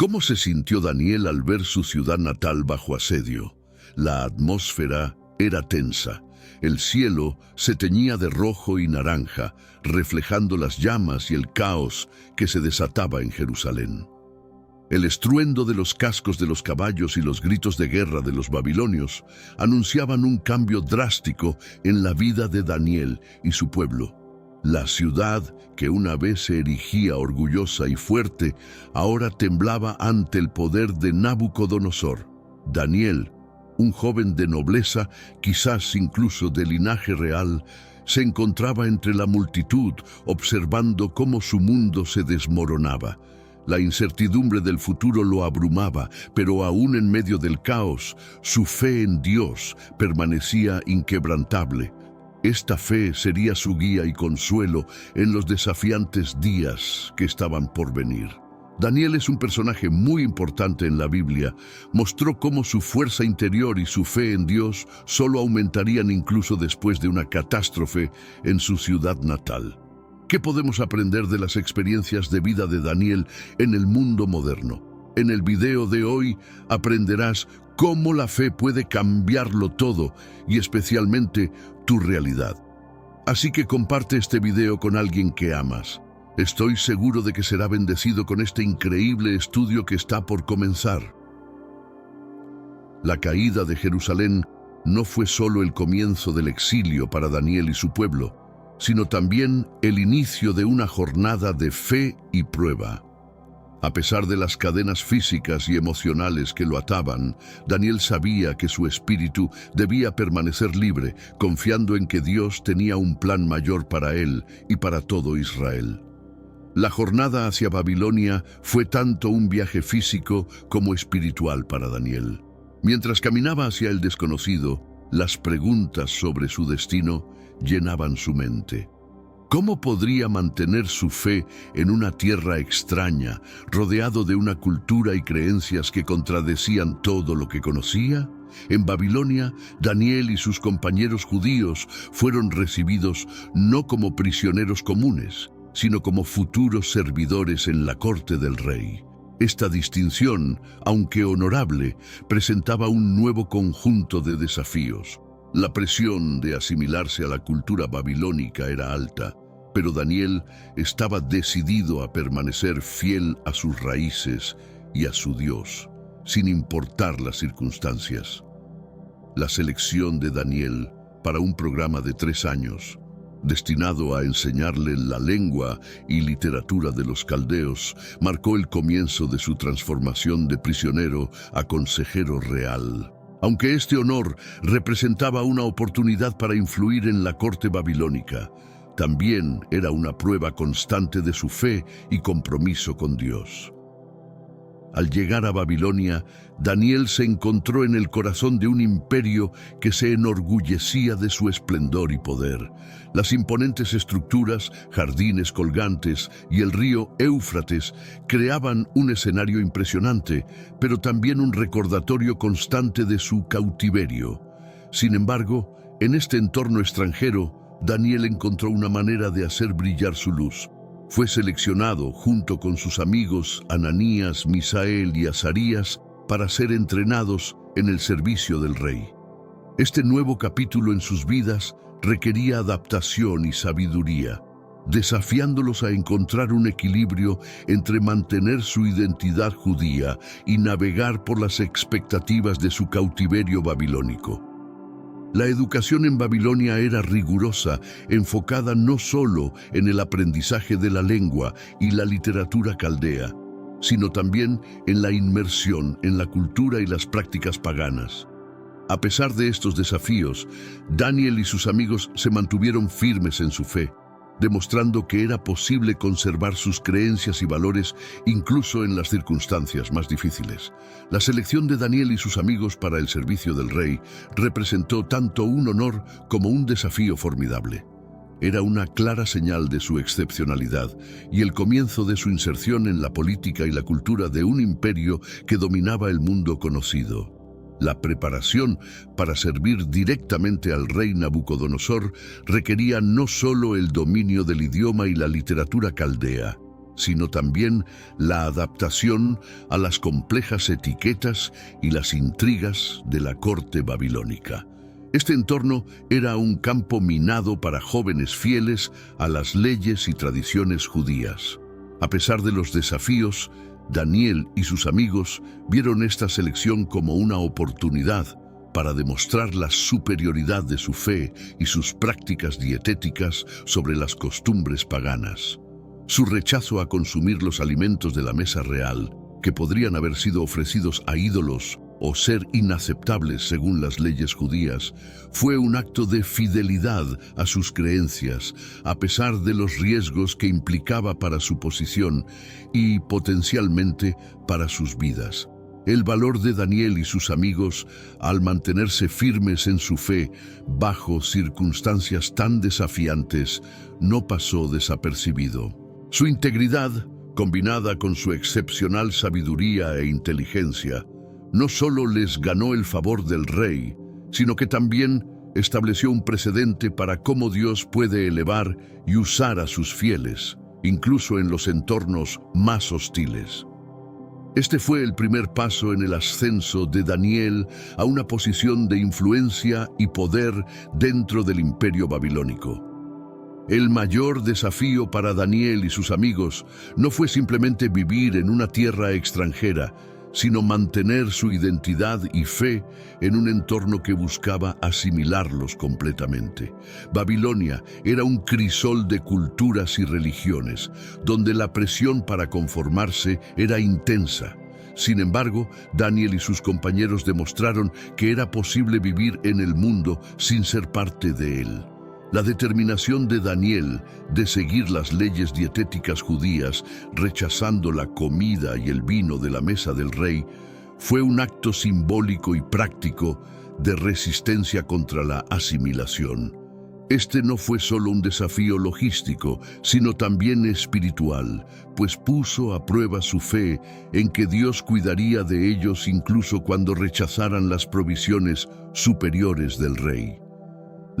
¿Cómo se sintió Daniel al ver su ciudad natal bajo asedio? La atmósfera era tensa. El cielo se teñía de rojo y naranja, reflejando las llamas y el caos que se desataba en Jerusalén. El estruendo de los cascos de los caballos y los gritos de guerra de los babilonios anunciaban un cambio drástico en la vida de Daniel y su pueblo. La ciudad, que una vez se erigía orgullosa y fuerte, ahora temblaba ante el poder de Nabucodonosor. Daniel, un joven de nobleza, quizás incluso de linaje real, se encontraba entre la multitud, observando cómo su mundo se desmoronaba. La incertidumbre del futuro lo abrumaba, pero aún en medio del caos, su fe en Dios permanecía inquebrantable. Esta fe sería su guía y consuelo en los desafiantes días que estaban por venir. Daniel es un personaje muy importante en la Biblia. Mostró cómo su fuerza interior y su fe en Dios solo aumentarían incluso después de una catástrofe en su ciudad natal. ¿Qué podemos aprender de las experiencias de vida de Daniel en el mundo moderno? En el video de hoy aprenderás cómo la fe puede cambiarlo todo y especialmente tu realidad. Así que comparte este video con alguien que amas. Estoy seguro de que será bendecido con este increíble estudio que está por comenzar. La caída de Jerusalén no fue solo el comienzo del exilio para Daniel y su pueblo, sino también el inicio de una jornada de fe y prueba. A pesar de las cadenas físicas y emocionales que lo ataban, Daniel sabía que su espíritu debía permanecer libre, confiando en que Dios tenía un plan mayor para él y para todo Israel. La jornada hacia Babilonia fue tanto un viaje físico como espiritual para Daniel. Mientras caminaba hacia el desconocido, las preguntas sobre su destino llenaban su mente. ¿Cómo podría mantener su fe en una tierra extraña, rodeado de una cultura y creencias que contradecían todo lo que conocía? En Babilonia, Daniel y sus compañeros judíos fueron recibidos no como prisioneros comunes, sino como futuros servidores en la corte del rey. Esta distinción, aunque honorable, presentaba un nuevo conjunto de desafíos. La presión de asimilarse a la cultura babilónica era alta, pero Daniel estaba decidido a permanecer fiel a sus raíces y a su Dios, sin importar las circunstancias. La selección de Daniel para un programa de 3 años, destinado a enseñarle la lengua y literatura de los caldeos, marcó el comienzo de su transformación de prisionero a consejero real. Aunque este honor representaba una oportunidad para influir en la corte babilónica, también era una prueba constante de su fe y compromiso con Dios. Al llegar a Babilonia, Daniel se encontró en el corazón de un imperio que se enorgullecía de su esplendor y poder. Las imponentes estructuras, jardines colgantes y el río Éufrates creaban un escenario impresionante, pero también un recordatorio constante de su cautiverio. Sin embargo, en este entorno extranjero, Daniel encontró una manera de hacer brillar su luz. Fue seleccionado junto con sus amigos Ananías, Misael y Azarías para ser entrenados en el servicio del rey. Este nuevo capítulo en sus vidas requería adaptación y sabiduría, desafiándolos a encontrar un equilibrio entre mantener su identidad judía y navegar por las expectativas de su cautiverio babilónico. La educación en Babilonia era rigurosa, enfocada no solo en el aprendizaje de la lengua y la literatura caldea, sino también en la inmersión en la cultura y las prácticas paganas. A pesar de estos desafíos, Daniel y sus amigos se mantuvieron firmes en su fe, demostrando que era posible conservar sus creencias y valores incluso en las circunstancias más difíciles. La selección de Daniel y sus amigos para el servicio del rey representó tanto un honor como un desafío formidable. Era una clara señal de su excepcionalidad y el comienzo de su inserción en la política y la cultura de un imperio que dominaba el mundo conocido. La preparación para servir directamente al rey Nabucodonosor requería no solo el dominio del idioma y la literatura caldea, sino también la adaptación a las complejas etiquetas y las intrigas de la corte babilónica. Este entorno era un campo minado para jóvenes fieles a las leyes y tradiciones judías. A pesar de los desafíos, Daniel y sus amigos vieron esta selección como una oportunidad para demostrar la superioridad de su fe y sus prácticas dietéticas sobre las costumbres paganas. Su rechazo a consumir los alimentos de la mesa real, que podrían haber sido ofrecidos a ídolos o ser inaceptables según las leyes judías, fue un acto de fidelidad a sus creencias, a pesar de los riesgos que implicaba para su posición y potencialmente para sus vidas. El valor de Daniel y sus amigos al mantenerse firmes en su fe bajo circunstancias tan desafiantes no pasó desapercibido. Su integridad, combinada con su excepcional sabiduría e inteligencia, no solo les ganó el favor del rey, sino que también estableció un precedente para cómo Dios puede elevar y usar a sus fieles, incluso en los entornos más hostiles. Este fue el primer paso en el ascenso de Daniel a una posición de influencia y poder dentro del imperio babilónico. El mayor desafío para Daniel y sus amigos no fue simplemente vivir en una tierra extranjera, sino mantener su identidad y fe en un entorno que buscaba asimilarlos completamente. Babilonia era un crisol de culturas y religiones, donde la presión para conformarse era intensa. Sin embargo, Daniel y sus compañeros demostraron que era posible vivir en el mundo sin ser parte de él. La determinación de Daniel de seguir las leyes dietéticas judías, rechazando la comida y el vino de la mesa del rey, fue un acto simbólico y práctico de resistencia contra la asimilación. Este no fue solo un desafío logístico, sino también espiritual, pues puso a prueba su fe en que Dios cuidaría de ellos incluso cuando rechazaran las provisiones superiores del rey.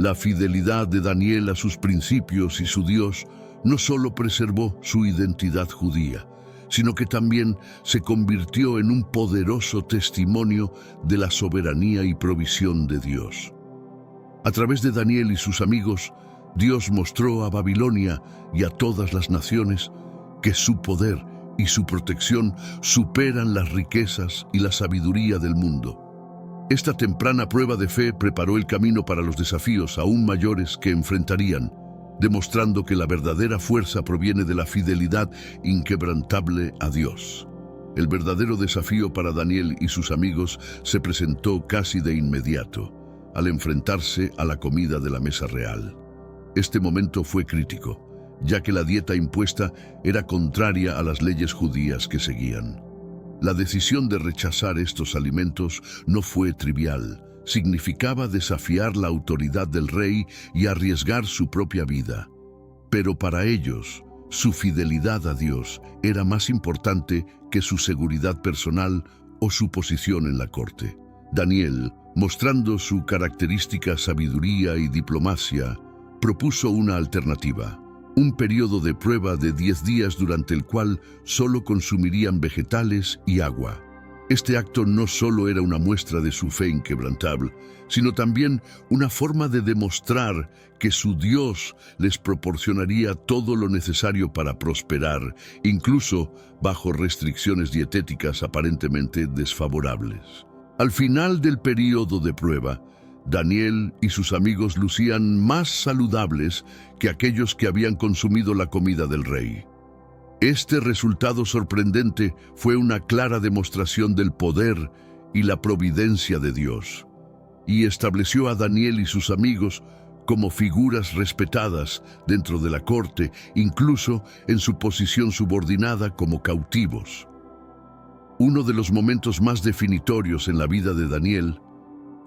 La fidelidad de Daniel a sus principios y su Dios no solo preservó su identidad judía, sino que también se convirtió en un poderoso testimonio de la soberanía y provisión de Dios. A través de Daniel y sus amigos, Dios mostró a Babilonia y a todas las naciones que su poder y su protección superan las riquezas y la sabiduría del mundo. Esta temprana prueba de fe preparó el camino para los desafíos aún mayores que enfrentarían, demostrando que la verdadera fuerza proviene de la fidelidad inquebrantable a Dios. El verdadero desafío para Daniel y sus amigos se presentó casi de inmediato, al enfrentarse a la comida de la mesa real. Este momento fue crítico, ya que la dieta impuesta era contraria a las leyes judías que seguían. La decisión de rechazar estos alimentos no fue trivial. Significaba desafiar la autoridad del rey y arriesgar su propia vida. Pero para ellos, su fidelidad a Dios era más importante que su seguridad personal o su posición en la corte. Daniel, mostrando su característica sabiduría y diplomacia, propuso una alternativa. Un periodo de prueba de 10 días durante el cual solo consumirían vegetales y agua. Este acto no solo era una muestra de su fe inquebrantable, sino también una forma de demostrar que su Dios les proporcionaría todo lo necesario para prosperar, incluso bajo restricciones dietéticas aparentemente desfavorables. Al final del periodo de prueba, Daniel y sus amigos lucían más saludables que aquellos que habían consumido la comida del rey. Este resultado sorprendente fue una clara demostración del poder y la providencia de Dios, y estableció a Daniel y sus amigos como figuras respetadas dentro de la corte, incluso en su posición subordinada como cautivos. Uno de los momentos más definitorios en la vida de Daniel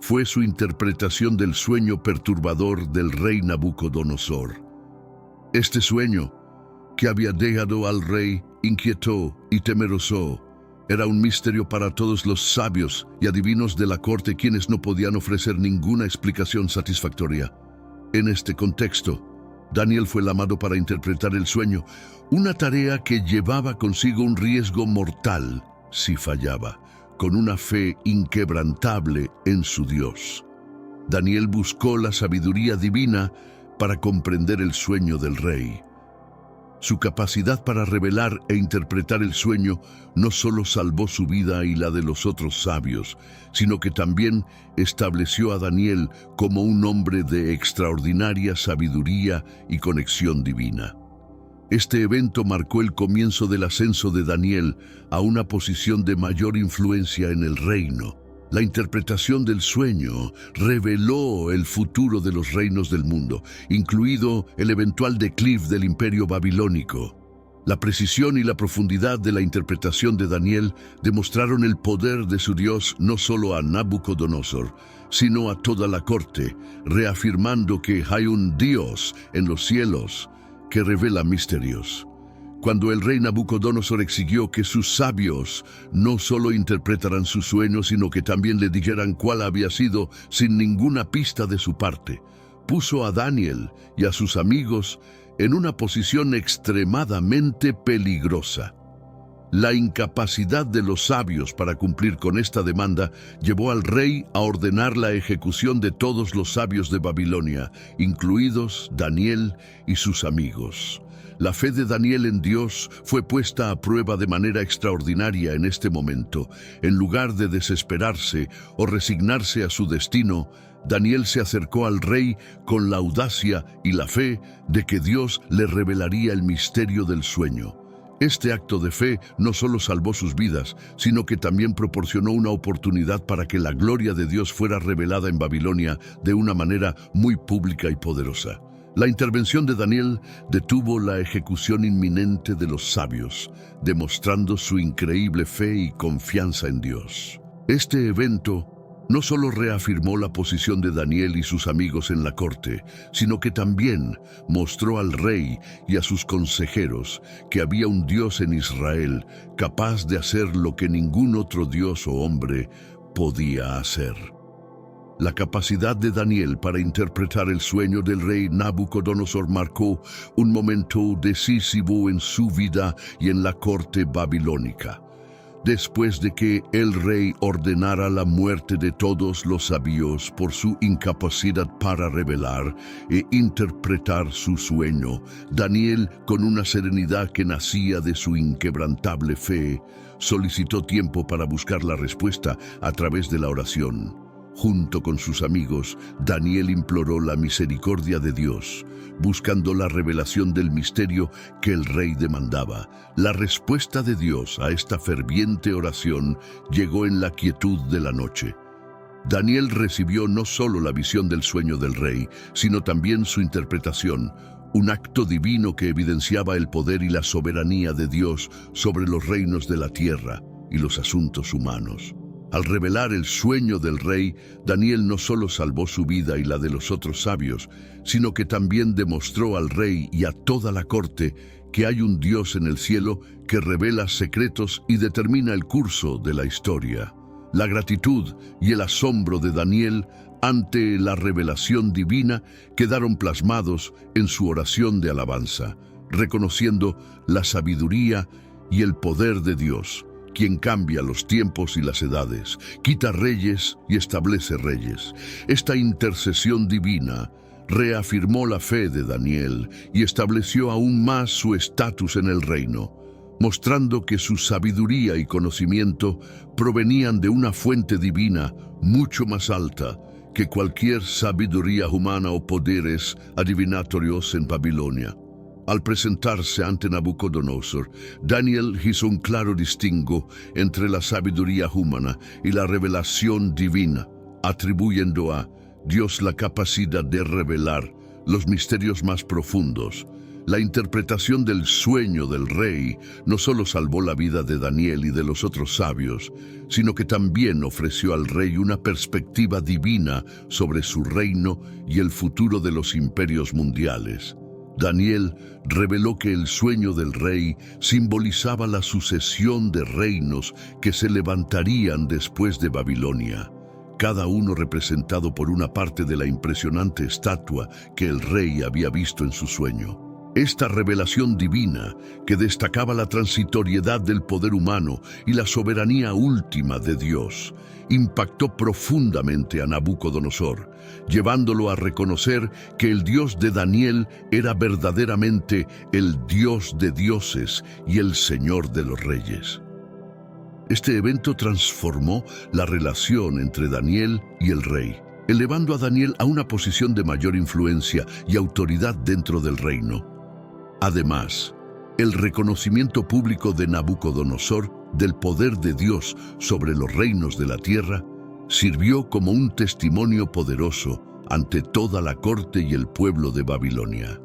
fue su interpretación del sueño perturbador del rey Nabucodonosor. Este sueño, que había dejado al rey inquieto y temeroso, era un misterio para todos los sabios y adivinos de la corte, quienes no podían ofrecer ninguna explicación satisfactoria. En este contexto, Daniel fue llamado para interpretar el sueño, una tarea que llevaba consigo un riesgo mortal si fallaba, con una fe inquebrantable en su Dios. Daniel buscó la sabiduría divina para comprender el sueño del rey. Su capacidad para revelar e interpretar el sueño no solo salvó su vida y la de los otros sabios, sino que también estableció a Daniel como un hombre de extraordinaria sabiduría y conexión divina. Este evento marcó el comienzo del ascenso de Daniel a una posición de mayor influencia en el reino. La interpretación del sueño reveló el futuro de los reinos del mundo, incluido el eventual declive del imperio babilónico. La precisión y la profundidad de la interpretación de Daniel demostraron el poder de su Dios no solo a Nabucodonosor, sino a toda la corte, reafirmando que hay un Dios en los cielos que revela misterios. Cuando el rey Nabucodonosor exigió que sus sabios no solo interpretaran su sueño, sino que también le dijeran cuál había sido sin ninguna pista de su parte, puso a Daniel y a sus amigos en una posición extremadamente peligrosa. La incapacidad de los sabios para cumplir con esta demanda llevó al rey a ordenar la ejecución de todos los sabios de Babilonia, incluidos Daniel y sus amigos. La fe de Daniel en Dios fue puesta a prueba de manera extraordinaria en este momento. En lugar de desesperarse o resignarse a su destino, Daniel se acercó al rey con la audacia y la fe de que Dios le revelaría el misterio del sueño. Este acto de fe no solo salvó sus vidas, sino que también proporcionó una oportunidad para que la gloria de Dios fuera revelada en Babilonia de una manera muy pública y poderosa. La intervención de Daniel detuvo la ejecución inminente de los sabios, demostrando su increíble fe y confianza en Dios. Este evento no solo reafirmó la posición de Daniel y sus amigos en la corte, sino que también mostró al rey y a sus consejeros que había un Dios en Israel capaz de hacer lo que ningún otro Dios o hombre podía hacer. La capacidad de Daniel para interpretar el sueño del rey Nabucodonosor marcó un momento decisivo en su vida y en la corte babilónica. Después de que el rey ordenara la muerte de todos los sabios por su incapacidad para revelar e interpretar su sueño, Daniel, con una serenidad que nacía de su inquebrantable fe, solicitó tiempo para buscar la respuesta a través de la oración. Junto con sus amigos, Daniel imploró la misericordia de Dios, buscando la revelación del misterio que el rey demandaba. La respuesta de Dios a esta ferviente oración llegó en la quietud de la noche. Daniel recibió no solo la visión del sueño del rey, sino también su interpretación, un acto divino que evidenciaba el poder y la soberanía de Dios sobre los reinos de la tierra y los asuntos humanos. Al revelar el sueño del rey, Daniel no solo salvó su vida y la de los otros sabios, sino que también demostró al rey y a toda la corte que hay un Dios en el cielo que revela secretos y determina el curso de la historia. La gratitud y el asombro de Daniel ante la revelación divina quedaron plasmados en su oración de alabanza, reconociendo la sabiduría y el poder de Dios, quien cambia los tiempos y las edades, quita reyes y establece reyes. Esta intercesión divina reafirmó la fe de Daniel y estableció aún más su estatus en el reino, mostrando que su sabiduría y conocimiento provenían de una fuente divina mucho más alta que cualquier sabiduría humana o poderes adivinatorios en Babilonia. Al presentarse ante Nabucodonosor, Daniel hizo un claro distingo entre la sabiduría humana y la revelación divina, atribuyendo a Dios la capacidad de revelar los misterios más profundos. La interpretación del sueño del rey no solo salvó la vida de Daniel y de los otros sabios, sino que también ofreció al rey una perspectiva divina sobre su reino y el futuro de los imperios mundiales. Daniel reveló que el sueño del rey simbolizaba la sucesión de reinos que se levantarían después de Babilonia. cada uno representado por una parte de la impresionante estatua que el rey había visto en su sueño. Esta revelación divina, que destacaba la transitoriedad del poder humano y la soberanía última de Dios, impactó profundamente a Nabucodonosor, llevándolo a reconocer que el Dios de Daniel era verdaderamente el Dios de dioses y el Señor de los reyes. Este evento transformó la relación entre Daniel y el rey, elevando a Daniel a una posición de mayor influencia y autoridad dentro del reino. Además, el reconocimiento público de Nabucodonosor del poder de Dios sobre los reinos de la tierra sirvió como un testimonio poderoso ante toda la corte y el pueblo de Babilonia.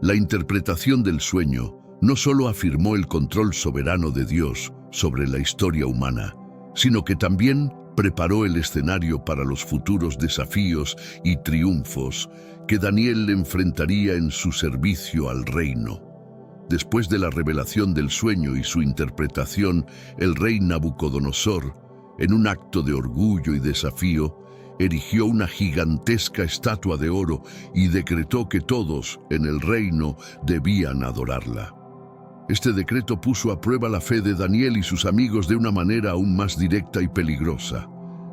La interpretación del sueño no solo afirmó el control soberano de Dios sobre la historia humana, sino que también preparó el escenario para los futuros desafíos y triunfos que Daniel enfrentaría en su servicio al reino. Después de la revelación del sueño y su interpretación, el rey Nabucodonosor, en un acto de orgullo y desafío, erigió una gigantesca estatua de oro y decretó que todos en el reino debían adorarla. Este decreto puso a prueba la fe de Daniel y sus amigos de una manera aún más directa y peligrosa.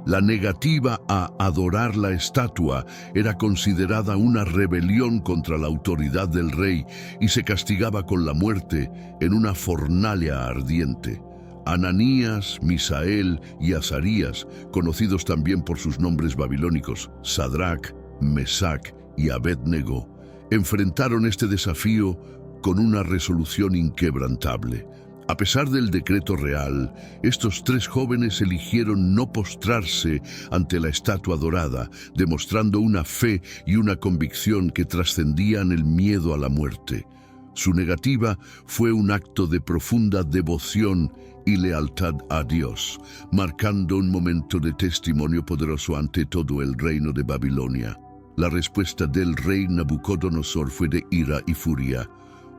La negativa a adorar la estatua era considerada una rebelión contra la autoridad del rey y se castigaba con la muerte en una fornalea ardiente. Ananías, Misael y Azarías, conocidos también por sus nombres babilónicos, Sadrac, Mesac y Abednego, enfrentaron este desafío con una resolución inquebrantable. A pesar del decreto real, estos tres jóvenes eligieron no postrarse ante la estatua dorada, demostrando una fe y una convicción que trascendían el miedo a la muerte. Su negativa fue un acto de profunda devoción y lealtad a Dios, marcando un momento de testimonio poderoso ante todo el reino de Babilonia. La respuesta del rey Nabucodonosor fue de ira y furia,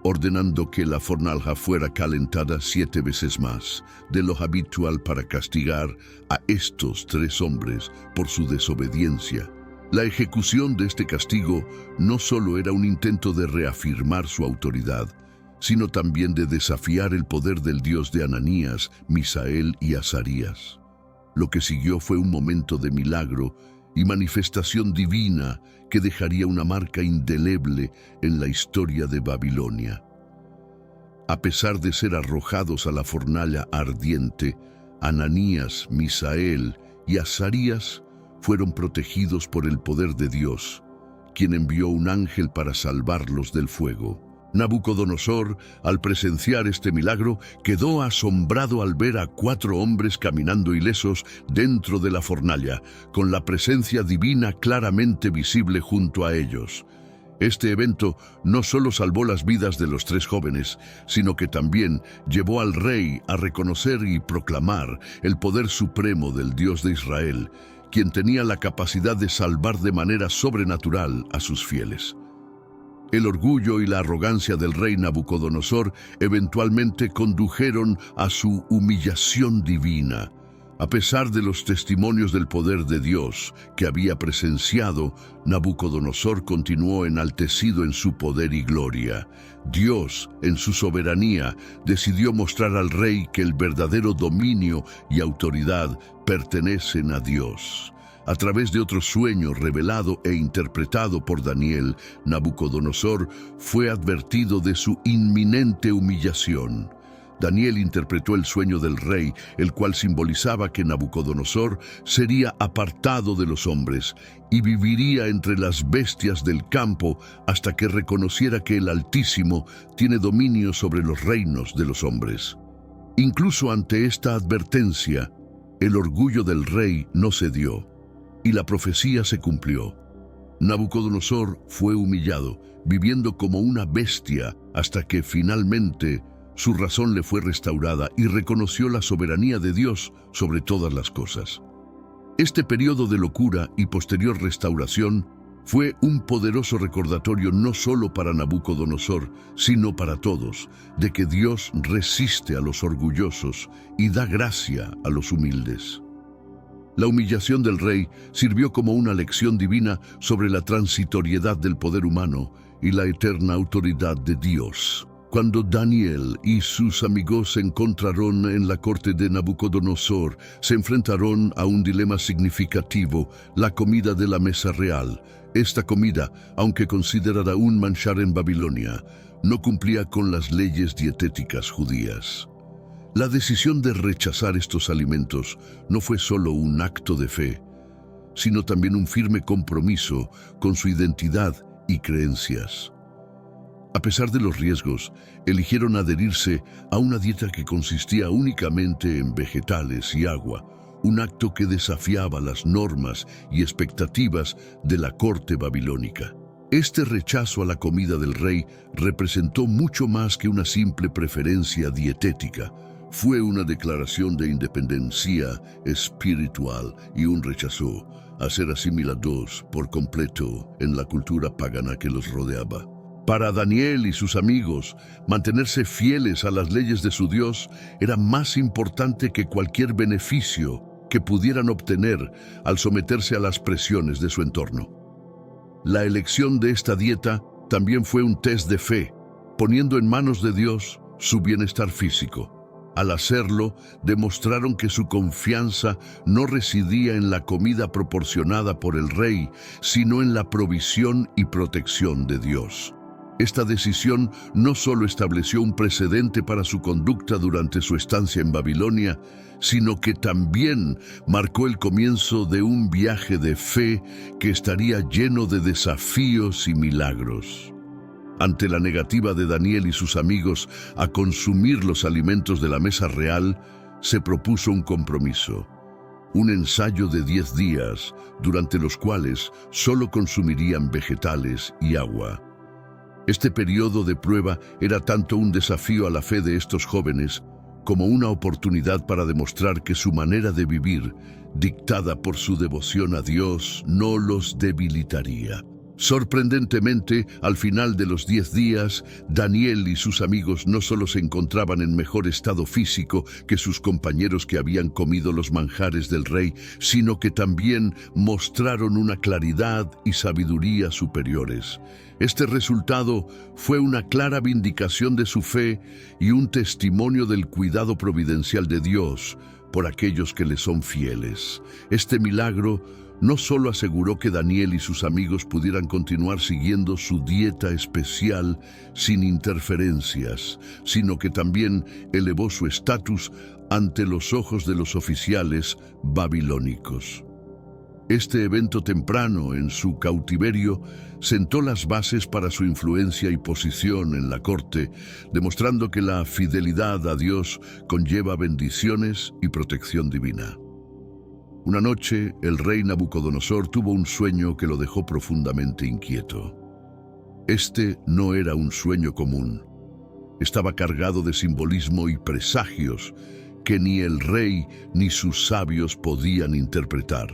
ordenando que la fornalja fuera calentada 7 veces más de lo habitual para castigar a estos tres hombres por su desobediencia. La ejecución de este castigo no solo era un intento de reafirmar su autoridad, sino también de desafiar el poder del Dios de Ananías, Misael y Azarías. Lo que siguió fue un momento de milagro y manifestación divina que dejaría una marca indeleble en la historia de Babilonia. A pesar de ser arrojados a la fornalha ardiente, Ananías, Misael y Azarías fueron protegidos por el poder de Dios, quien envió un ángel para salvarlos del fuego. Nabucodonosor, al presenciar este milagro, quedó asombrado al ver a 4 hombres caminando ilesos dentro de la fornalha, con la presencia divina claramente visible junto a ellos. Este evento no solo salvó las vidas de los 3 jóvenes, sino que también llevó al rey a reconocer y proclamar el poder supremo del Dios de Israel, quien tenía la capacidad de salvar de manera sobrenatural a sus fieles. El orgullo y la arrogancia del rey Nabucodonosor eventualmente condujeron a su humillación divina. A pesar de los testimonios del poder de Dios que había presenciado, Nabucodonosor continuó enaltecido en su poder y gloria. Dios, en su soberanía, decidió mostrar al rey que el verdadero dominio y autoridad pertenecen a Dios. A través de otro sueño revelado e interpretado por Daniel, Nabucodonosor fue advertido de su inminente humillación. Daniel interpretó el sueño del rey, el cual simbolizaba que Nabucodonosor sería apartado de los hombres y viviría entre las bestias del campo hasta que reconociera que el Altísimo tiene dominio sobre los reinos de los hombres. Incluso ante esta advertencia, el orgullo del rey no cedió, y la profecía se cumplió. Nabucodonosor fue humillado, viviendo como una bestia, hasta que finalmente su razón le fue restaurada y reconoció la soberanía de Dios sobre todas las cosas. Este periodo de locura y posterior restauración fue un poderoso recordatorio no solo para Nabucodonosor, sino para todos, de que Dios resiste a los orgullosos y da gracia a los humildes. La humillación del rey sirvió como una lección divina sobre la transitoriedad del poder humano y la eterna autoridad de Dios. Cuando Daniel y sus amigos se encontraron en la corte de Nabucodonosor, se enfrentaron a un dilema significativo: la comida de la mesa real. Esta comida, aunque considerada un manjar en Babilonia, no cumplía con las leyes dietéticas judías. La decisión de rechazar estos alimentos no fue solo un acto de fe, sino también un firme compromiso con su identidad y creencias. A pesar de los riesgos, eligieron adherirse a una dieta que consistía únicamente en vegetales y agua, un acto que desafiaba las normas y expectativas de la corte babilónica. Este rechazo a la comida del rey representó mucho más que una simple preferencia dietética. Fue una declaración de independencia espiritual y un rechazo a ser asimilados por completo en la cultura pagana que los rodeaba. Para Daniel y sus amigos, mantenerse fieles a las leyes de su Dios era más importante que cualquier beneficio que pudieran obtener al someterse a las presiones de su entorno. La elección de esta dieta también fue un test de fe, poniendo en manos de Dios su bienestar físico. Al hacerlo, demostraron que su confianza no residía en la comida proporcionada por el rey, sino en la provisión y protección de Dios. Esta decisión no solo estableció un precedente para su conducta durante su estancia en Babilonia, sino que también marcó el comienzo de un viaje de fe que estaría lleno de desafíos y milagros. Ante la negativa de Daniel y sus amigos a consumir los alimentos de la mesa real, se propuso un compromiso, un ensayo de 10 días, durante los cuales solo consumirían vegetales y agua. Este periodo de prueba era tanto un desafío a la fe de estos jóvenes como una oportunidad para demostrar que su manera de vivir, dictada por su devoción a Dios, no los debilitaría. Sorprendentemente, al final de los 10 días, Daniel y sus amigos no solo se encontraban en mejor estado físico que sus compañeros que habían comido los manjares del rey, sino que también mostraron una claridad y sabiduría superiores. Este resultado fue una clara vindicación de su fe y un testimonio del cuidado providencial de Dios por aquellos que le son fieles. Este milagro no solo aseguró que Daniel y sus amigos pudieran continuar siguiendo su dieta especial sin interferencias, sino que también elevó su estatus ante los ojos de los oficiales babilónicos. Este evento temprano en su cautiverio sentó las bases para su influencia y posición en la corte, demostrando que la fidelidad a Dios conlleva bendiciones y protección divina. Una noche, el rey Nabucodonosor tuvo un sueño que lo dejó profundamente inquieto. Este no era un sueño común. Estaba cargado de simbolismo y presagios que ni el rey ni sus sabios podían interpretar.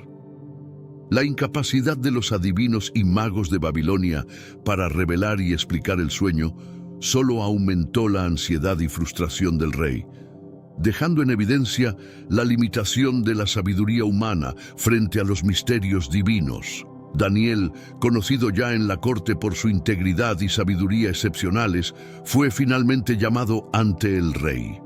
La incapacidad de los adivinos y magos de Babilonia para revelar y explicar el sueño solo aumentó la ansiedad y frustración del rey, dejando en evidencia la limitación de la sabiduría humana frente a los misterios divinos. Daniel, conocido ya en la corte por su integridad y sabiduría excepcionales, fue finalmente llamado ante el rey.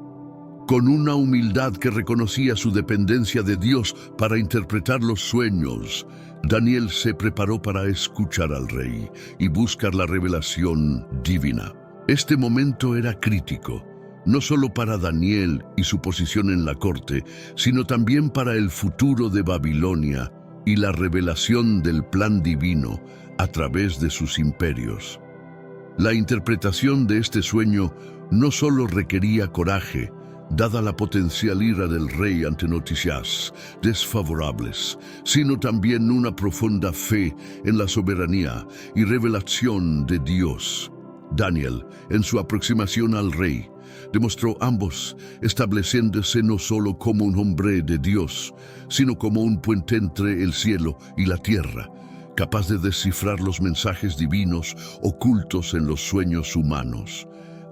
Con una humildad que reconocía su dependencia de Dios para interpretar los sueños, Daniel se preparó para escuchar al rey y buscar la revelación divina. Este momento era crítico, no solo para Daniel y su posición en la corte, sino también para el futuro de Babilonia y la revelación del plan divino a través de sus imperios. La interpretación de este sueño no solo requería coraje, dada la potencial ira del rey ante noticias desfavorables, sino también una profunda fe en la soberanía y revelación de Dios. Daniel, en su aproximación al rey, demostró ambos, estableciéndose no solo como un hombre de Dios, sino como un puente entre el cielo y la tierra, capaz de descifrar los mensajes divinos ocultos en los sueños humanos.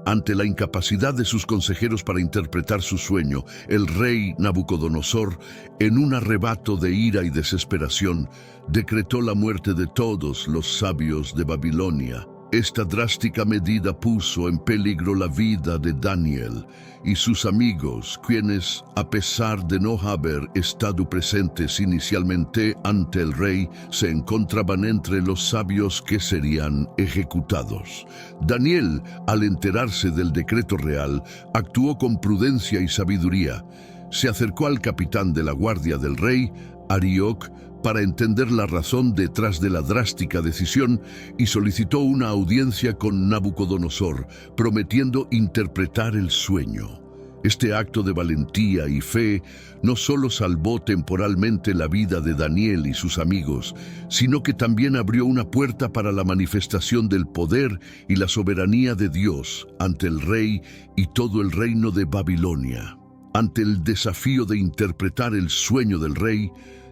Ante la incapacidad de sus consejeros para interpretar su sueño, el rey Nabucodonosor, en un arrebato de ira y desesperación, decretó la muerte de todos los sabios de Babilonia. Esta drástica medida puso en peligro la vida de Daniel y sus amigos, quienes, a pesar de no haber estado presentes inicialmente ante el rey, se encontraban entre los sabios que serían ejecutados. Daniel, al enterarse del decreto real, actuó con prudencia y sabiduría. Se acercó al capitán de la guardia del rey, Arioc, para entender la razón detrás de la drástica decisión y solicitó una audiencia con Nabucodonosor, prometiendo interpretar el sueño. Este acto de valentía y fe no solo salvó temporalmente la vida de Daniel y sus amigos, sino que también abrió una puerta para la manifestación del poder y la soberanía de Dios ante el rey y todo el reino de Babilonia. Ante el desafío de interpretar el sueño del rey,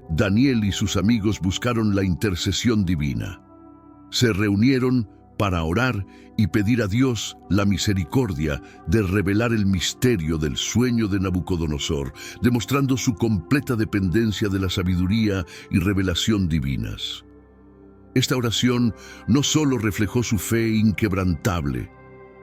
Daniel y sus amigos buscaron la intercesión divina. Se reunieron para orar y pedir a Dios la misericordia de revelar el misterio del sueño de Nabucodonosor, demostrando su completa dependencia de la sabiduría y revelación divinas. Esta oración no solo reflejó su fe inquebrantable,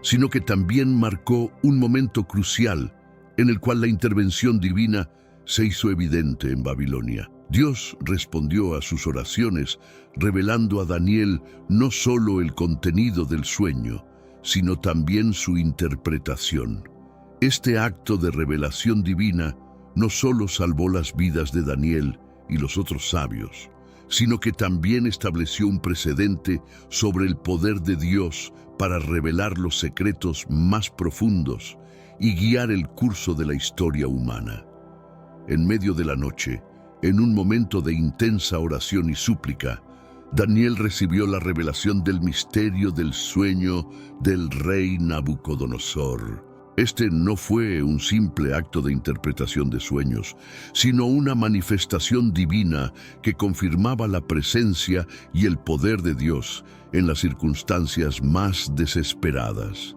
sino que también marcó un momento crucial en el cual la intervención divina se hizo evidente en Babilonia. Dios respondió a sus oraciones, revelando a Daniel no solo el contenido del sueño, sino también su interpretación. Este acto de revelación divina no solo salvó las vidas de Daniel y los otros sabios, sino que también estableció un precedente sobre el poder de Dios para revelar los secretos más profundos y guiar el curso de la historia humana. En medio de la noche, en un momento de intensa oración y súplica, Daniel recibió la revelación del misterio del sueño del rey Nabucodonosor. Este no fue un simple acto de interpretación de sueños, sino una manifestación divina que confirmaba la presencia y el poder de Dios en las circunstancias más desesperadas.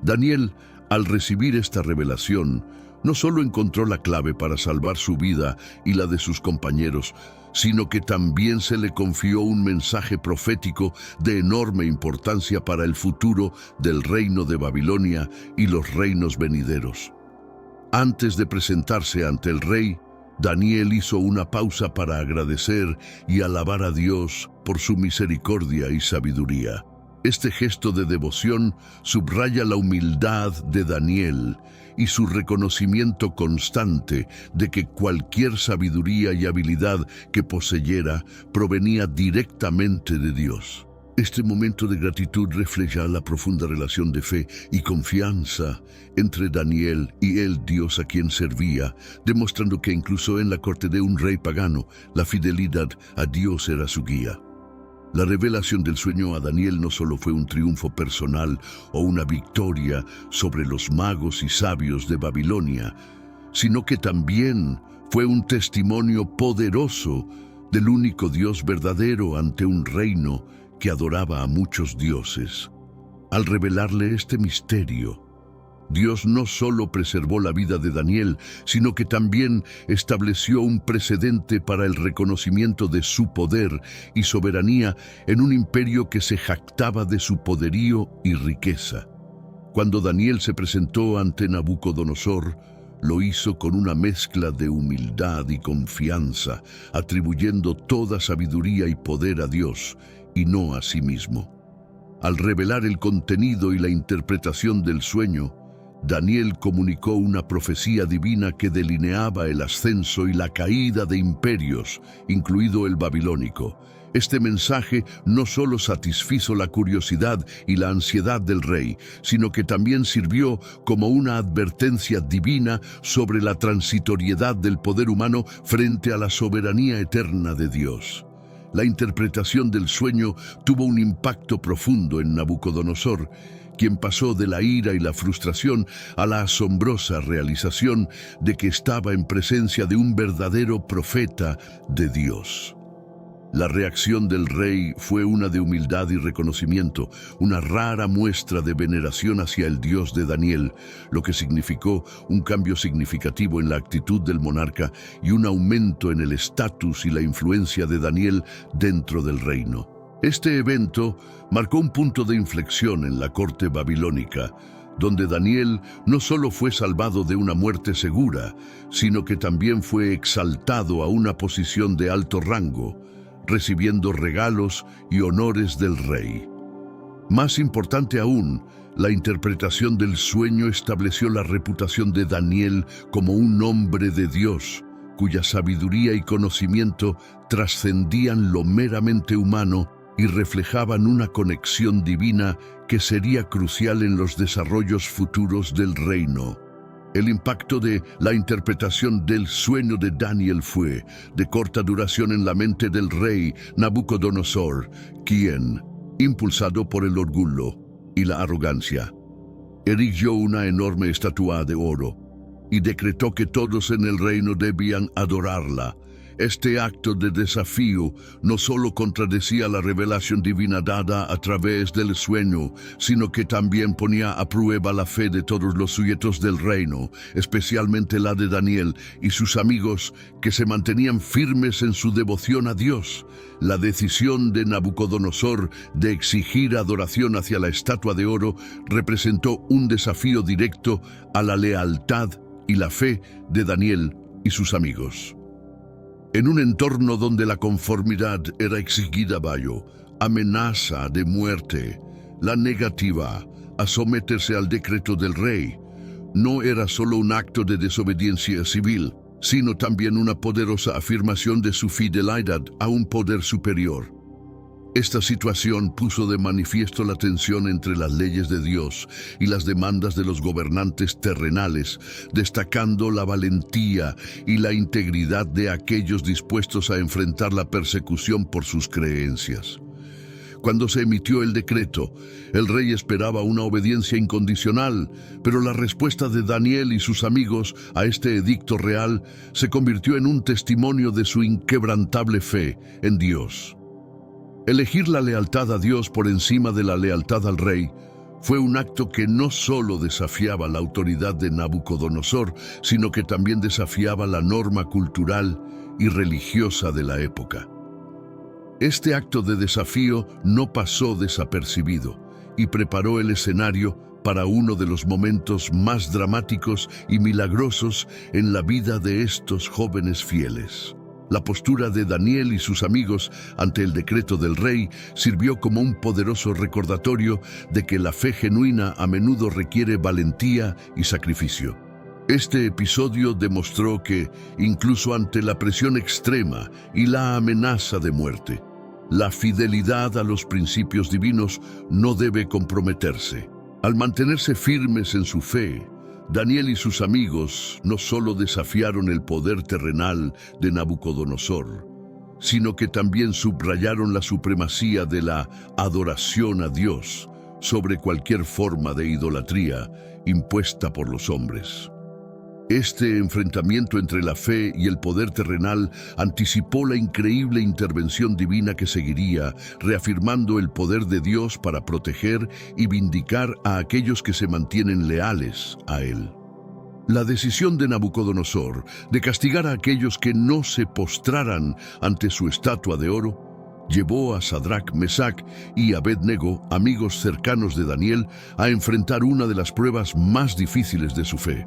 Daniel, al recibir esta revelación, no solo encontró la clave para salvar su vida y la de sus compañeros, sino que también se le confió un mensaje profético de enorme importancia para el futuro del reino de Babilonia y los reinos venideros. Antes de presentarse ante el rey, Daniel hizo una pausa para agradecer y alabar a Dios por su misericordia y sabiduría. Este gesto de devoción subraya la humildad de Daniel y su reconocimiento constante de que cualquier sabiduría y habilidad que poseyera provenía directamente de Dios. Este momento de gratitud refleja la profunda relación de fe y confianza entre Daniel y el Dios a quien servía, demostrando que incluso en la corte de un rey pagano, la fidelidad a Dios era su guía. La revelación del sueño a Daniel no solo fue un triunfo personal o una victoria sobre los magos y sabios de Babilonia, sino que también fue un testimonio poderoso del único Dios verdadero ante un reino que adoraba a muchos dioses. Al revelarle este misterio, Dios no solo preservó la vida de Daniel, sino que también estableció un precedente para el reconocimiento de su poder y soberanía en un imperio que se jactaba de su poderío y riqueza. Cuando Daniel se presentó ante Nabucodonosor, lo hizo con una mezcla de humildad y confianza, atribuyendo toda sabiduría y poder a Dios y no a sí mismo. Al revelar el contenido y la interpretación del sueño, Daniel comunicó una profecía divina que delineaba el ascenso y la caída de imperios, incluido el babilónico. Este mensaje no solo satisfizo la curiosidad y la ansiedad del rey, sino que también sirvió como una advertencia divina sobre la transitoriedad del poder humano frente a la soberanía eterna de Dios. La interpretación del sueño tuvo un impacto profundo en Nabucodonosor, quien pasó de la ira y la frustración a la asombrosa realización de que estaba en presencia de un verdadero profeta de Dios. La reacción del rey fue una de humildad y reconocimiento, una rara muestra de veneración hacia el Dios de Daniel, lo que significó un cambio significativo en la actitud del monarca y un aumento en el estatus y la influencia de Daniel dentro del reino. Este evento marcó un punto de inflexión en la corte babilónica, donde Daniel no solo fue salvado de una muerte segura, sino que también fue exaltado a una posición de alto rango, recibiendo regalos y honores del rey. Más importante aún, la interpretación del sueño estableció la reputación de Daniel como un hombre de Dios, cuya sabiduría y conocimiento trascendían lo meramente humano y reflejaban una conexión divina que sería crucial en los desarrollos futuros del reino. El impacto de la interpretación del sueño de Daniel fue de corta duración en la mente del rey Nabucodonosor, quien, impulsado por el orgullo y la arrogancia, erigió una enorme estatua de oro y decretó que todos en el reino debían adorarla. Este acto de desafío no solo contradecía la revelación divina dada a través del sueño, sino que también ponía a prueba la fe de todos los sujetos del reino, especialmente la de Daniel y sus amigos que se mantenían firmes en su devoción a Dios. La decisión de Nabucodonosor de exigir adoración hacia la estatua de oro representó un desafío directo a la lealtad y la fe de Daniel y sus amigos. En un entorno donde la conformidad era exigida bajo amenaza de muerte, la negativa a someterse al decreto del rey no era solo un acto de desobediencia civil, sino también una poderosa afirmación de su fidelidad a un poder superior. Esta situación puso de manifiesto la tensión entre las leyes de Dios y las demandas de los gobernantes terrenales, destacando la valentía y la integridad de aquellos dispuestos a enfrentar la persecución por sus creencias. Cuando se emitió el decreto, el rey esperaba una obediencia incondicional, pero la respuesta de Daniel y sus amigos a este edicto real se convirtió en un testimonio de su inquebrantable fe en Dios. Elegir la lealtad a Dios por encima de la lealtad al rey fue un acto que no solo desafiaba la autoridad de Nabucodonosor, sino que también desafiaba la norma cultural y religiosa de la época. Este acto de desafío no pasó desapercibido y preparó el escenario para uno de los momentos más dramáticos y milagrosos en la vida de estos jóvenes fieles. La postura de Daniel y sus amigos ante el decreto del rey sirvió como un poderoso recordatorio de que la fe genuina a menudo requiere valentía y sacrificio. Este episodio demostró que, incluso ante la presión extrema y la amenaza de muerte, la fidelidad a los principios divinos no debe comprometerse. Al mantenerse firmes en su fe, Daniel y sus amigos no solo desafiaron el poder terrenal de Nabucodonosor, sino que también subrayaron la supremacía de la adoración a Dios sobre cualquier forma de idolatría impuesta por los hombres. Este enfrentamiento entre la fe y el poder terrenal anticipó la increíble intervención divina que seguiría, reafirmando el poder de Dios para proteger y vindicar a aquellos que se mantienen leales a Él. La decisión de Nabucodonosor de castigar a aquellos que no se postraran ante su estatua de oro llevó a Sadrach, Mesach y Abed-Nego, amigos cercanos de Daniel, a enfrentar una de las pruebas más difíciles de su fe.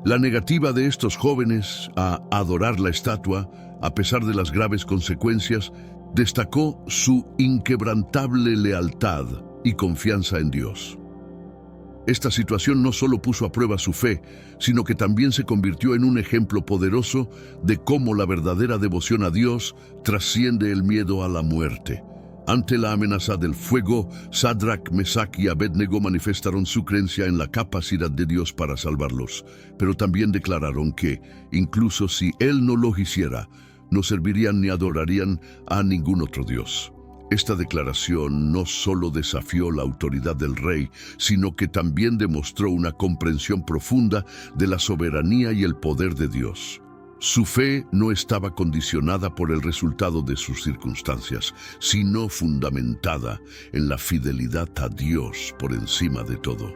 La negativa de estos jóvenes a adorar la estatua, a pesar de las graves consecuencias, destacó su inquebrantable lealtad y confianza en Dios. Esta situación no solo puso a prueba su fe, sino que también se convirtió en un ejemplo poderoso de cómo la verdadera devoción a Dios trasciende el miedo a la muerte. Ante la amenaza del fuego, Sadrach, Mesach y Abed-Nego manifestaron su creencia en la capacidad de Dios para salvarlos, pero también declararon que, incluso si Él no lo hiciera, no servirían ni adorarían a ningún otro Dios. Esta declaración no solo desafió la autoridad del rey, sino que también demostró una comprensión profunda de la soberanía y el poder de Dios. Su fe no estaba condicionada por el resultado de sus circunstancias, sino fundamentada en la fidelidad a Dios por encima de todo.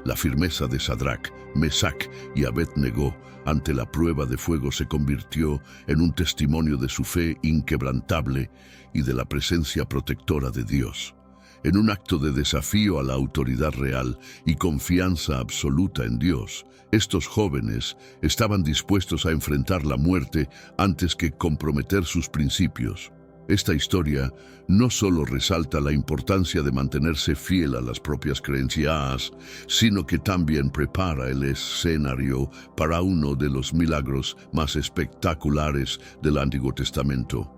La firmeza de Sadrac, Mesac y Abed-Negó ante la prueba de fuego se convirtió en un testimonio de su fe inquebrantable y de la presencia protectora de Dios. En un acto de desafío a la autoridad real y confianza absoluta en Dios, estos jóvenes estaban dispuestos a enfrentar la muerte antes que comprometer sus principios. Esta historia no solo resalta la importancia de mantenerse fiel a las propias creencias, sino que también prepara el escenario para uno de los milagros más espectaculares del Antiguo Testamento.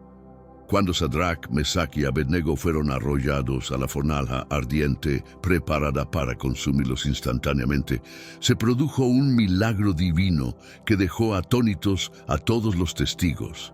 Cuando Sadrac, Mesac y Abed-Negó fueron arrollados a la fornalja ardiente preparada para consumirlos instantáneamente, se produjo un milagro divino que dejó atónitos a todos los testigos.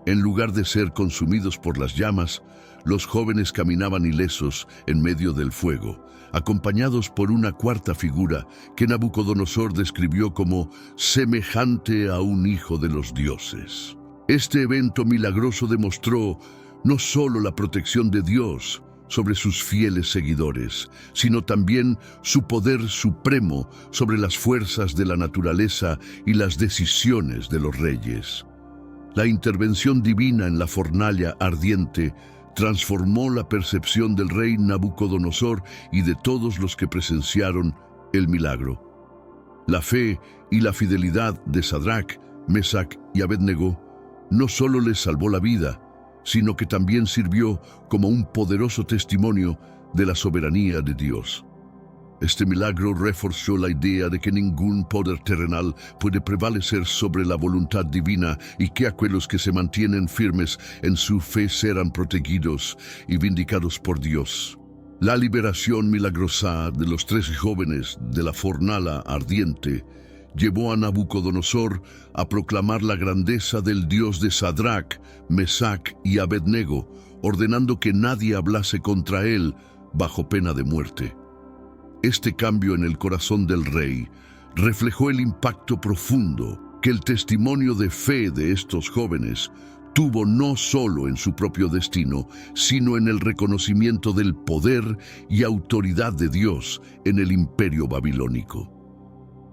En lugar de ser consumidos por las llamas, los jóvenes caminaban ilesos en medio del fuego, acompañados por una cuarta figura que Nabucodonosor describió como semejante a un hijo de los dioses. Este evento milagroso demostró no solo la protección de Dios sobre sus fieles seguidores, sino también su poder supremo sobre las fuerzas de la naturaleza y las decisiones de los reyes. La intervención divina en la fornalla ardiente transformó la percepción del rey Nabucodonosor y de todos los que presenciaron el milagro. La fe y la fidelidad de Sadrac, Mesac y Abed-Negó no solo les salvó la vida, sino que también sirvió como un poderoso testimonio de la soberanía de Dios. Este milagro reforzó la idea de que ningún poder terrenal puede prevalecer sobre la voluntad divina y que aquellos que se mantienen firmes en su fe serán protegidos y vindicados por Dios. La liberación milagrosa de los 3 jóvenes de la fornalja ardiente llevó a Nabucodonosor a proclamar la grandeza del Dios de Sadrac, Mesac y Abed-Negó, ordenando que nadie hablase contra él bajo pena de muerte. Este cambio en el corazón del rey reflejó el impacto profundo que el testimonio de fe de estos jóvenes tuvo no solo en su propio destino, sino en el reconocimiento del poder y autoridad de Dios en el imperio babilónico.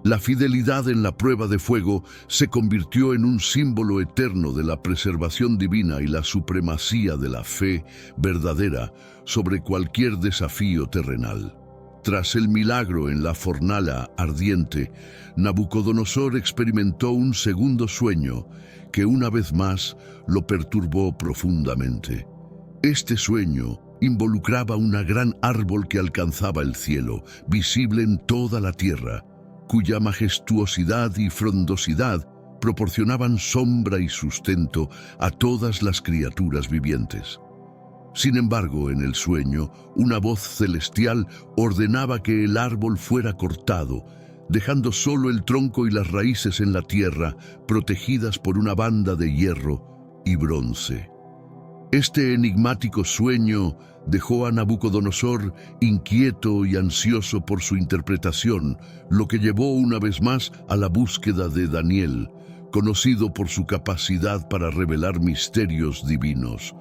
La fidelidad en la prueba de fuego se convirtió en un símbolo eterno de la preservación divina y la supremacía de la fe verdadera sobre cualquier desafío terrenal. Tras el milagro en la fornalja ardiente, Nabucodonosor experimentó un segundo sueño que una vez más lo perturbó profundamente. Este sueño involucraba un gran árbol que alcanzaba el cielo, visible en toda la tierra, cuya majestuosidad y frondosidad proporcionaban sombra y sustento a todas las criaturas vivientes. Sin embargo, en el sueño, una voz celestial ordenaba que el árbol fuera cortado, dejando solo el tronco y las raíces en la tierra, protegidas por una banda de hierro y bronce. Este enigmático sueño dejó a Nabucodonosor inquieto y ansioso por su interpretación, lo que llevó una vez más a la búsqueda de Daniel, conocido por su capacidad para revelar misterios divinos.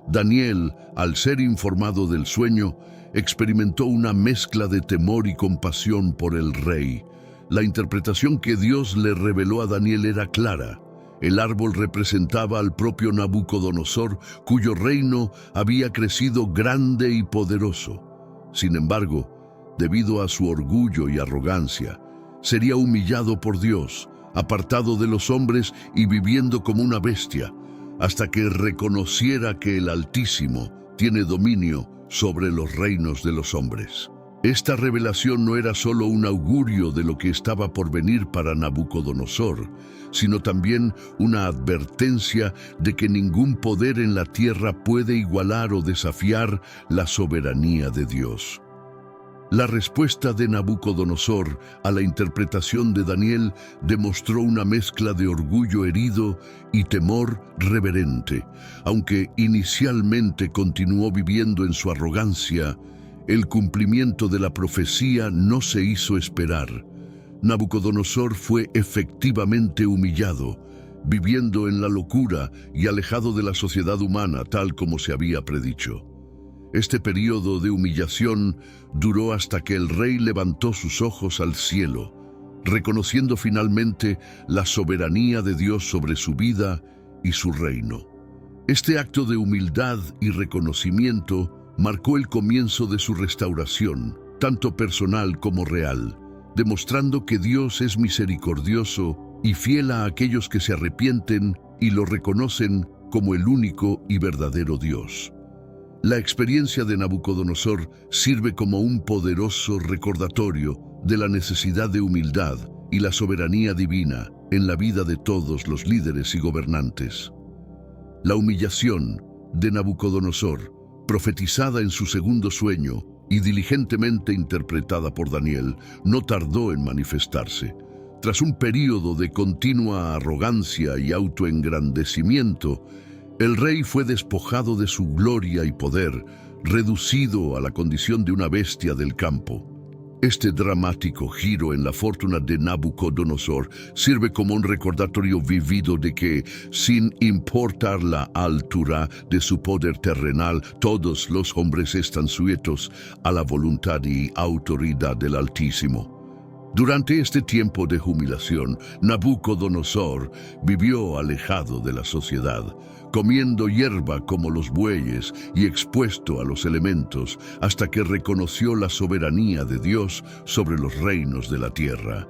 Daniel, al ser informado del sueño, experimentó una mezcla de temor y compasión por el rey. La interpretación que Dios le reveló a Daniel era clara. El árbol representaba al propio Nabucodonosor, cuyo reino había crecido grande y poderoso. Sin embargo, debido a su orgullo y arrogancia, sería humillado por Dios, apartado de los hombres y viviendo como una bestia, hasta que reconociera que el Altísimo tiene dominio sobre los reinos de los hombres. Esta revelación no era solo un augurio de lo que estaba por venir para Nabucodonosor, sino también una advertencia de que ningún poder en la tierra puede igualar o desafiar la soberanía de Dios. La respuesta de Nabucodonosor a la interpretación de Daniel demostró una mezcla de orgullo herido y temor reverente. Aunque inicialmente continuó viviendo en su arrogancia, el cumplimiento de la profecía no se hizo esperar. Nabucodonosor fue efectivamente humillado, viviendo en la locura y alejado de la sociedad humana tal como se había predicho. Este período de humillación duró hasta que el rey levantó sus ojos al cielo, reconociendo finalmente la soberanía de Dios sobre su vida y su reino. Este acto de humildad y reconocimiento marcó el comienzo de su restauración, tanto personal como real, demostrando que Dios es misericordioso y fiel a aquellos que se arrepienten y lo reconocen como el único y verdadero Dios. La experiencia de Nabucodonosor sirve como un poderoso recordatorio de la necesidad de humildad y la soberanía divina en la vida de todos los líderes y gobernantes. La humillación de Nabucodonosor, profetizada en su segundo sueño y diligentemente interpretada por Daniel, no tardó en manifestarse. Tras un período de continua arrogancia y autoengrandecimiento, el rey fue despojado de su gloria y poder, reducido a la condición de una bestia del campo. Este dramático giro en la fortuna de Nabucodonosor sirve como un recordatorio vivido de que, sin importar la altura de su poder terrenal, todos los hombres están sujetos a la voluntad y autoridad del Altísimo. Durante este tiempo de humillación, Nabucodonosor vivió alejado de la sociedad, comiendo hierba como los bueyes y expuesto a los elementos, hasta que reconoció la soberanía de Dios sobre los reinos de la tierra.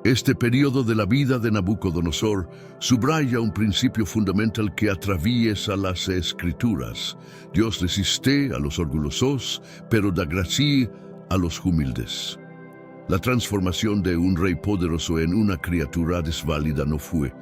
Este periodo de la vida de Nabucodonosor subraya un principio fundamental que atraviesa las Escrituras. Dios resiste a los orgullosos, pero da gracia a los humildes. La transformación de un rey poderoso en una criatura desválida no fue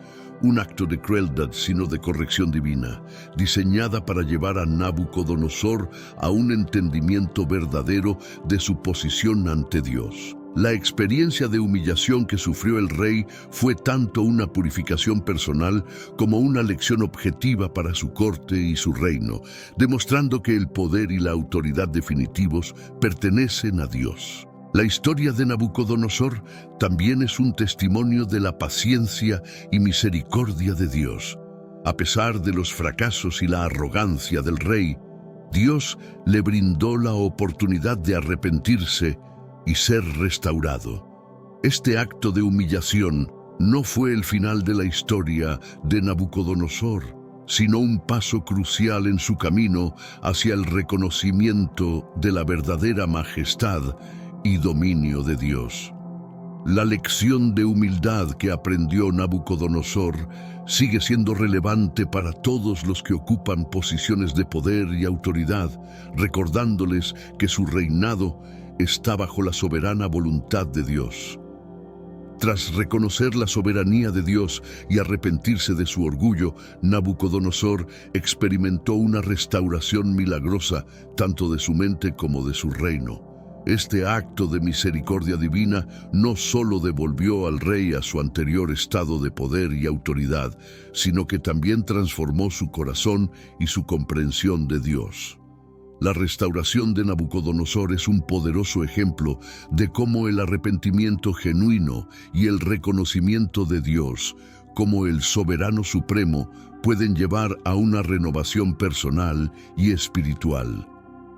un acto de crueldad, sino de corrección divina, diseñada para llevar a Nabucodonosor a un entendimiento verdadero de su posición ante Dios. La experiencia de humillación que sufrió el rey fue tanto una purificación personal como una lección objetiva para su corte y su reino, demostrando que el poder y la autoridad definitivos pertenecen a Dios. La historia de Nabucodonosor también es un testimonio de la paciencia y misericordia de Dios. A pesar de los fracasos y la arrogancia del rey, Dios le brindó la oportunidad de arrepentirse y ser restaurado. Este acto de humillación no fue el final de la historia de Nabucodonosor, sino un paso crucial en su camino hacia el reconocimiento de la verdadera majestad y dominio de Dios. La lección de humildad que aprendió Nabucodonosor sigue siendo relevante para todos los que ocupan posiciones de poder y autoridad, recordándoles que su reinado está bajo la soberana voluntad de Dios. Tras reconocer la soberanía de Dios y arrepentirse de su orgullo, Nabucodonosor experimentó una restauración milagrosa tanto de su mente como de su reino. Este acto de misericordia divina no solo devolvió al rey a su anterior estado de poder y autoridad, sino que también transformó su corazón y su comprensión de Dios. La restauración de Nabucodonosor es un poderoso ejemplo de cómo el arrepentimiento genuino y el reconocimiento de Dios como el soberano supremo pueden llevar a una renovación personal y espiritual.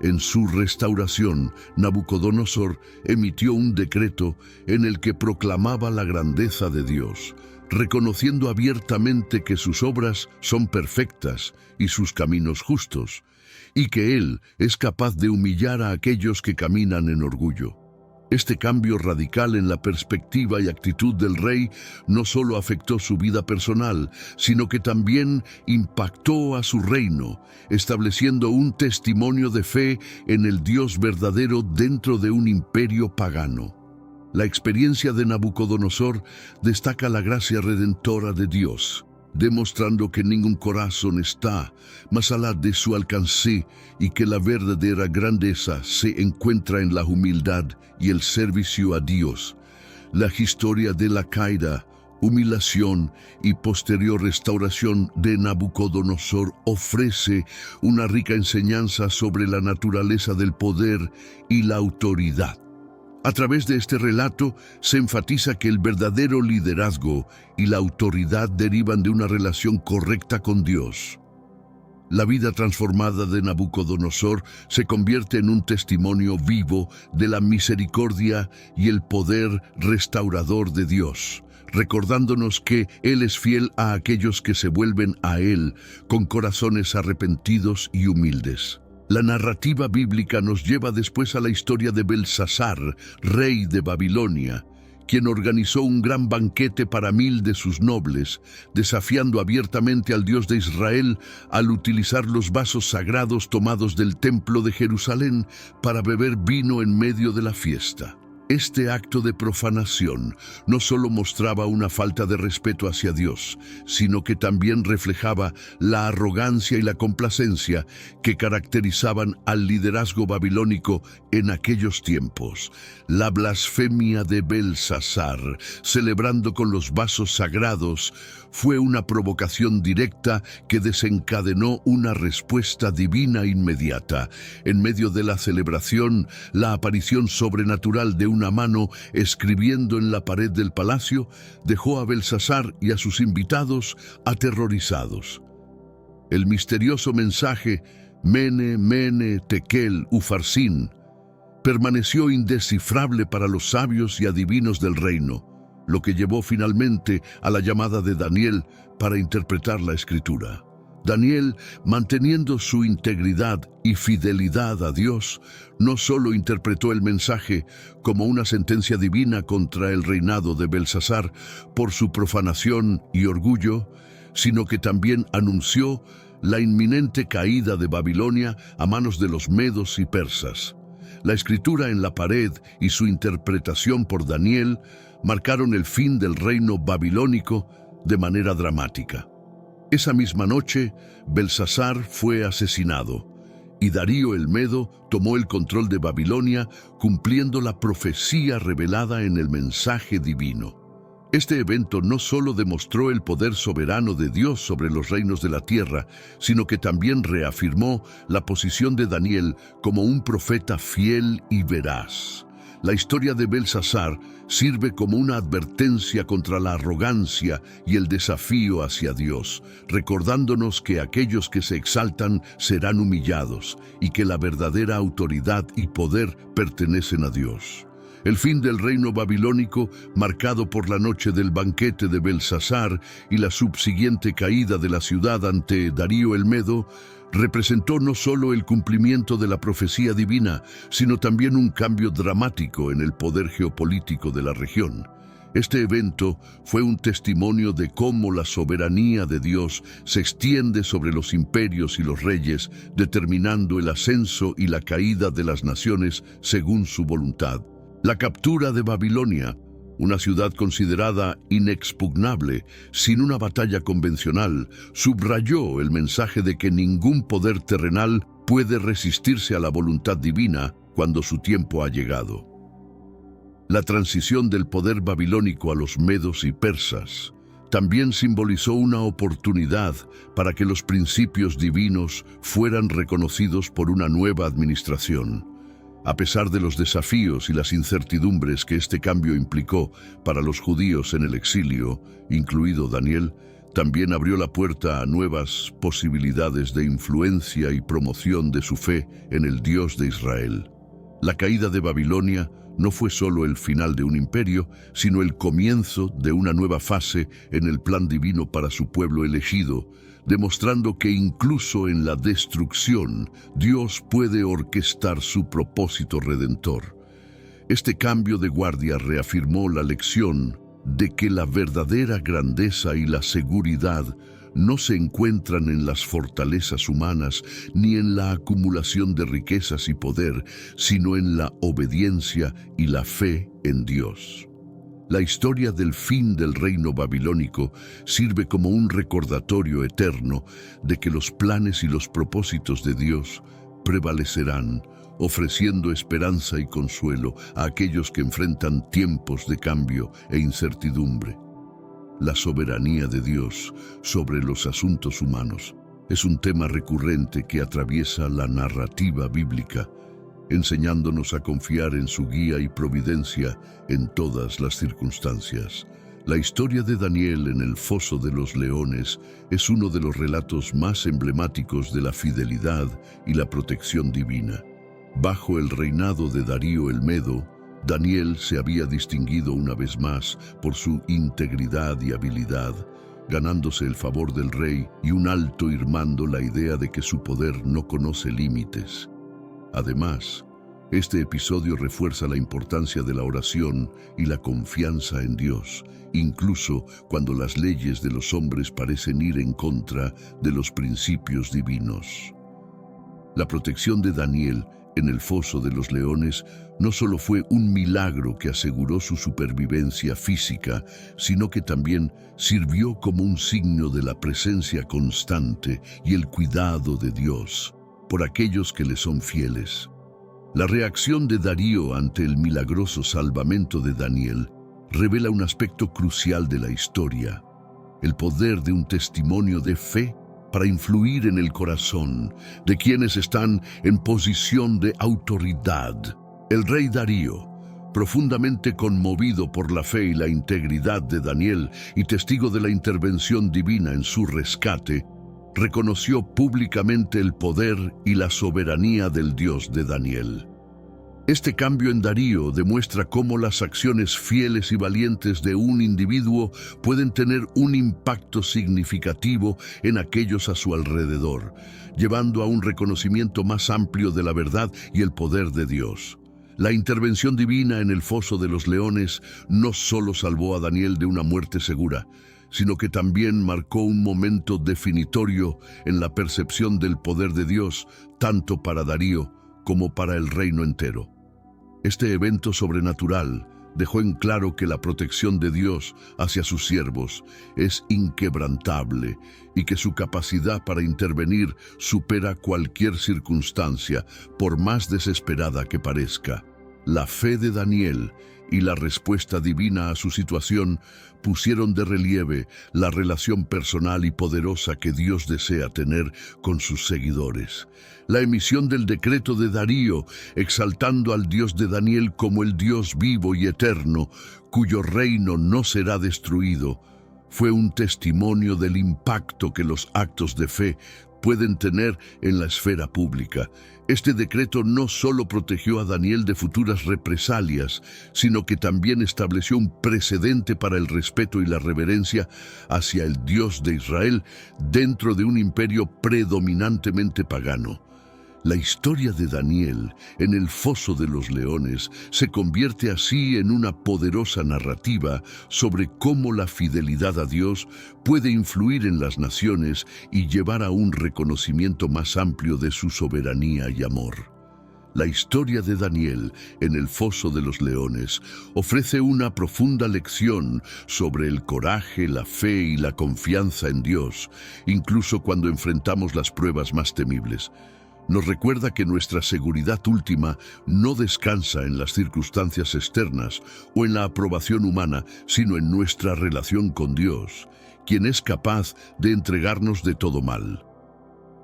En su restauración, Nabucodonosor emitió un decreto en el que proclamaba la grandeza de Dios, reconociendo abiertamente que sus obras son perfectas y sus caminos justos, y que Él es capaz de humillar a aquellos que caminan en orgullo. Este cambio radical en la perspectiva y actitud del rey no solo afectó su vida personal, sino que también impactó a su reino, estableciendo un testimonio de fe en el Dios verdadero dentro de un imperio pagano. La experiencia de Nabucodonosor destaca la gracia redentora de Dios, demostrando que ningún corazón está más allá de su alcance y que la verdadera grandeza se encuentra en la humildad y el servicio a Dios. La historia de la caída, humillación y posterior restauración de Nabucodonosor ofrece una rica enseñanza sobre la naturaleza del poder y la autoridad. A través de este relato se enfatiza que el verdadero liderazgo y la autoridad derivan de una relación correcta con Dios. La vida transformada de Nabucodonosor se convierte en un testimonio vivo de la misericordia y el poder restaurador de Dios, recordándonos que Él es fiel a aquellos que se vuelven a Él con corazones arrepentidos y humildes. La narrativa bíblica nos lleva después a la historia de Belsasar, rey de Babilonia, quien organizó un gran banquete para 1000 de sus nobles, desafiando abiertamente al Dios de Israel al utilizar los vasos sagrados tomados del templo de Jerusalén para beber vino en medio de la fiesta. Este acto de profanación no solo mostraba una falta de respeto hacia Dios, sino que también reflejaba la arrogancia y la complacencia que caracterizaban al liderazgo babilónico en aquellos tiempos. La blasfemia de Belsasar, celebrando con los vasos sagrados, fue una provocación directa que desencadenó una respuesta divina inmediata. En medio de la celebración, la aparición sobrenatural de una mano escribiendo en la pared del palacio dejó a Belsasar y a sus invitados aterrorizados. El misterioso mensaje Mene, Mene, Tekel, Ufarsin permaneció indescifrable para los sabios y adivinos del reino, lo que llevó finalmente a la llamada de Daniel para interpretar la escritura. Daniel, manteniendo su integridad y fidelidad a Dios, no solo interpretó el mensaje como una sentencia divina contra el reinado de Belsasar por su profanación y orgullo, sino que también anunció la inminente caída de Babilonia a manos de los medos y persas. La escritura en la pared y su interpretación por Daniel marcaron el fin del reino babilónico de manera dramática. Esa misma noche, Belsasar fue asesinado, y Darío el Medo tomó el control de Babilonia, cumpliendo la profecía revelada en el mensaje divino. Este evento no solo demostró el poder soberano de Dios sobre los reinos de la tierra, sino que también reafirmó la posición de Daniel como un profeta fiel y veraz. La historia de Belsasar sirve como una advertencia contra la arrogancia y el desafío hacia Dios, recordándonos que aquellos que se exaltan serán humillados y que la verdadera autoridad y poder pertenecen a Dios. El fin del reino babilónico, marcado por la noche del banquete de Belsasar y la subsiguiente caída de la ciudad ante Darío el Medo, representó no solo el cumplimiento de la profecía divina, sino también un cambio dramático en el poder geopolítico de la región. Este evento fue un testimonio de cómo la soberanía de Dios se extiende sobre los imperios y los reyes, determinando el ascenso y la caída de las naciones según su voluntad. La captura de Babilonia, una ciudad considerada inexpugnable, sin una batalla convencional, subrayó el mensaje de que ningún poder terrenal puede resistirse a la voluntad divina cuando su tiempo ha llegado. La transición del poder babilónico a los medos y persas también simbolizó una oportunidad para que los principios divinos fueran reconocidos por una nueva administración. A pesar de los desafíos y las incertidumbres que este cambio implicó para los judíos en el exilio, incluido Daniel, también abrió la puerta a nuevas posibilidades de influencia y promoción de su fe en el Dios de Israel. La caída de Babilonia no fue solo el final de un imperio, sino el comienzo de una nueva fase en el plan divino para su pueblo elegido, demostrando que incluso en la destrucción, Dios puede orquestar su propósito redentor. Este cambio de guardia reafirmó la lección de que la verdadera grandeza y la seguridad no se encuentran en las fortalezas humanas ni en la acumulación de riquezas y poder, sino en la obediencia y la fe en Dios. La historia del fin del reino babilónico sirve como un recordatorio eterno de que los planes y los propósitos de Dios prevalecerán, ofreciendo esperanza y consuelo a aquellos que enfrentan tiempos de cambio e incertidumbre. La soberanía de Dios sobre los asuntos humanos es un tema recurrente que atraviesa la narrativa bíblica, enseñándonos a confiar en su guía y providencia en todas las circunstancias. La historia de Daniel en el foso de los leones es uno de los relatos más emblemáticos de la fidelidad y la protección divina. Bajo el reinado de Darío el Medo, Daniel se había distinguido una vez más por su integridad y habilidad, ganándose el favor del rey y un alto hirmando la idea de que su poder no conoce límites. Además, este episodio refuerza la importancia de la oración y la confianza en Dios, incluso cuando las leyes de los hombres parecen ir en contra de los principios divinos. La protección de Daniel en el foso de los leones no solo fue un milagro que aseguró su supervivencia física, sino que también sirvió como un signo de la presencia constante y el cuidado de Dios por aquellos que le son fieles. La reacción de Darío ante el milagroso salvamento de Daniel revela un aspecto crucial de la historia: el poder de un testimonio de fe para influir en el corazón de quienes están en posición de autoridad. El rey Darío, profundamente conmovido por la fe y la integridad de Daniel y testigo de la intervención divina en su rescate, reconoció públicamente el poder y la soberanía del Dios de Daniel. Este cambio en Darío demuestra cómo las acciones fieles y valientes de un individuo pueden tener un impacto significativo en aquellos a su alrededor, llevando a un reconocimiento más amplio de la verdad y el poder de Dios. La intervención divina en el foso de los leones no solo salvó a Daniel de una muerte segura, sino que también marcó un momento definitorio en la percepción del poder de Dios, tanto para Darío como para el reino entero. Este evento sobrenatural dejó en claro que la protección de Dios hacia sus siervos es inquebrantable y que su capacidad para intervenir supera cualquier circunstancia, por más desesperada que parezca. La fe de Daniel y la respuesta divina a su situación pusieron de relieve la relación personal y poderosa que Dios desea tener con sus seguidores. La emisión del decreto de Darío, exaltando al Dios de Daniel como el Dios vivo y eterno, cuyo reino no será destruido, fue un testimonio del impacto que los actos de fe pueden tener en la esfera pública. Este decreto no solo protegió a Daniel de futuras represalias, sino que también estableció un precedente para el respeto y la reverencia hacia el Dios de Israel dentro de un imperio predominantemente pagano. La historia de Daniel en el foso de los leones se convierte así en una poderosa narrativa sobre cómo la fidelidad a Dios puede influir en las naciones y llevar a un reconocimiento más amplio de su soberanía y amor. La historia de Daniel en el foso de los leones ofrece una profunda lección sobre el coraje, la fe y la confianza en Dios, incluso cuando enfrentamos las pruebas más temibles. Nos recuerda que nuestra seguridad última no descansa en las circunstancias externas o en la aprobación humana, sino en nuestra relación con Dios, quien es capaz de entregarnos de todo mal.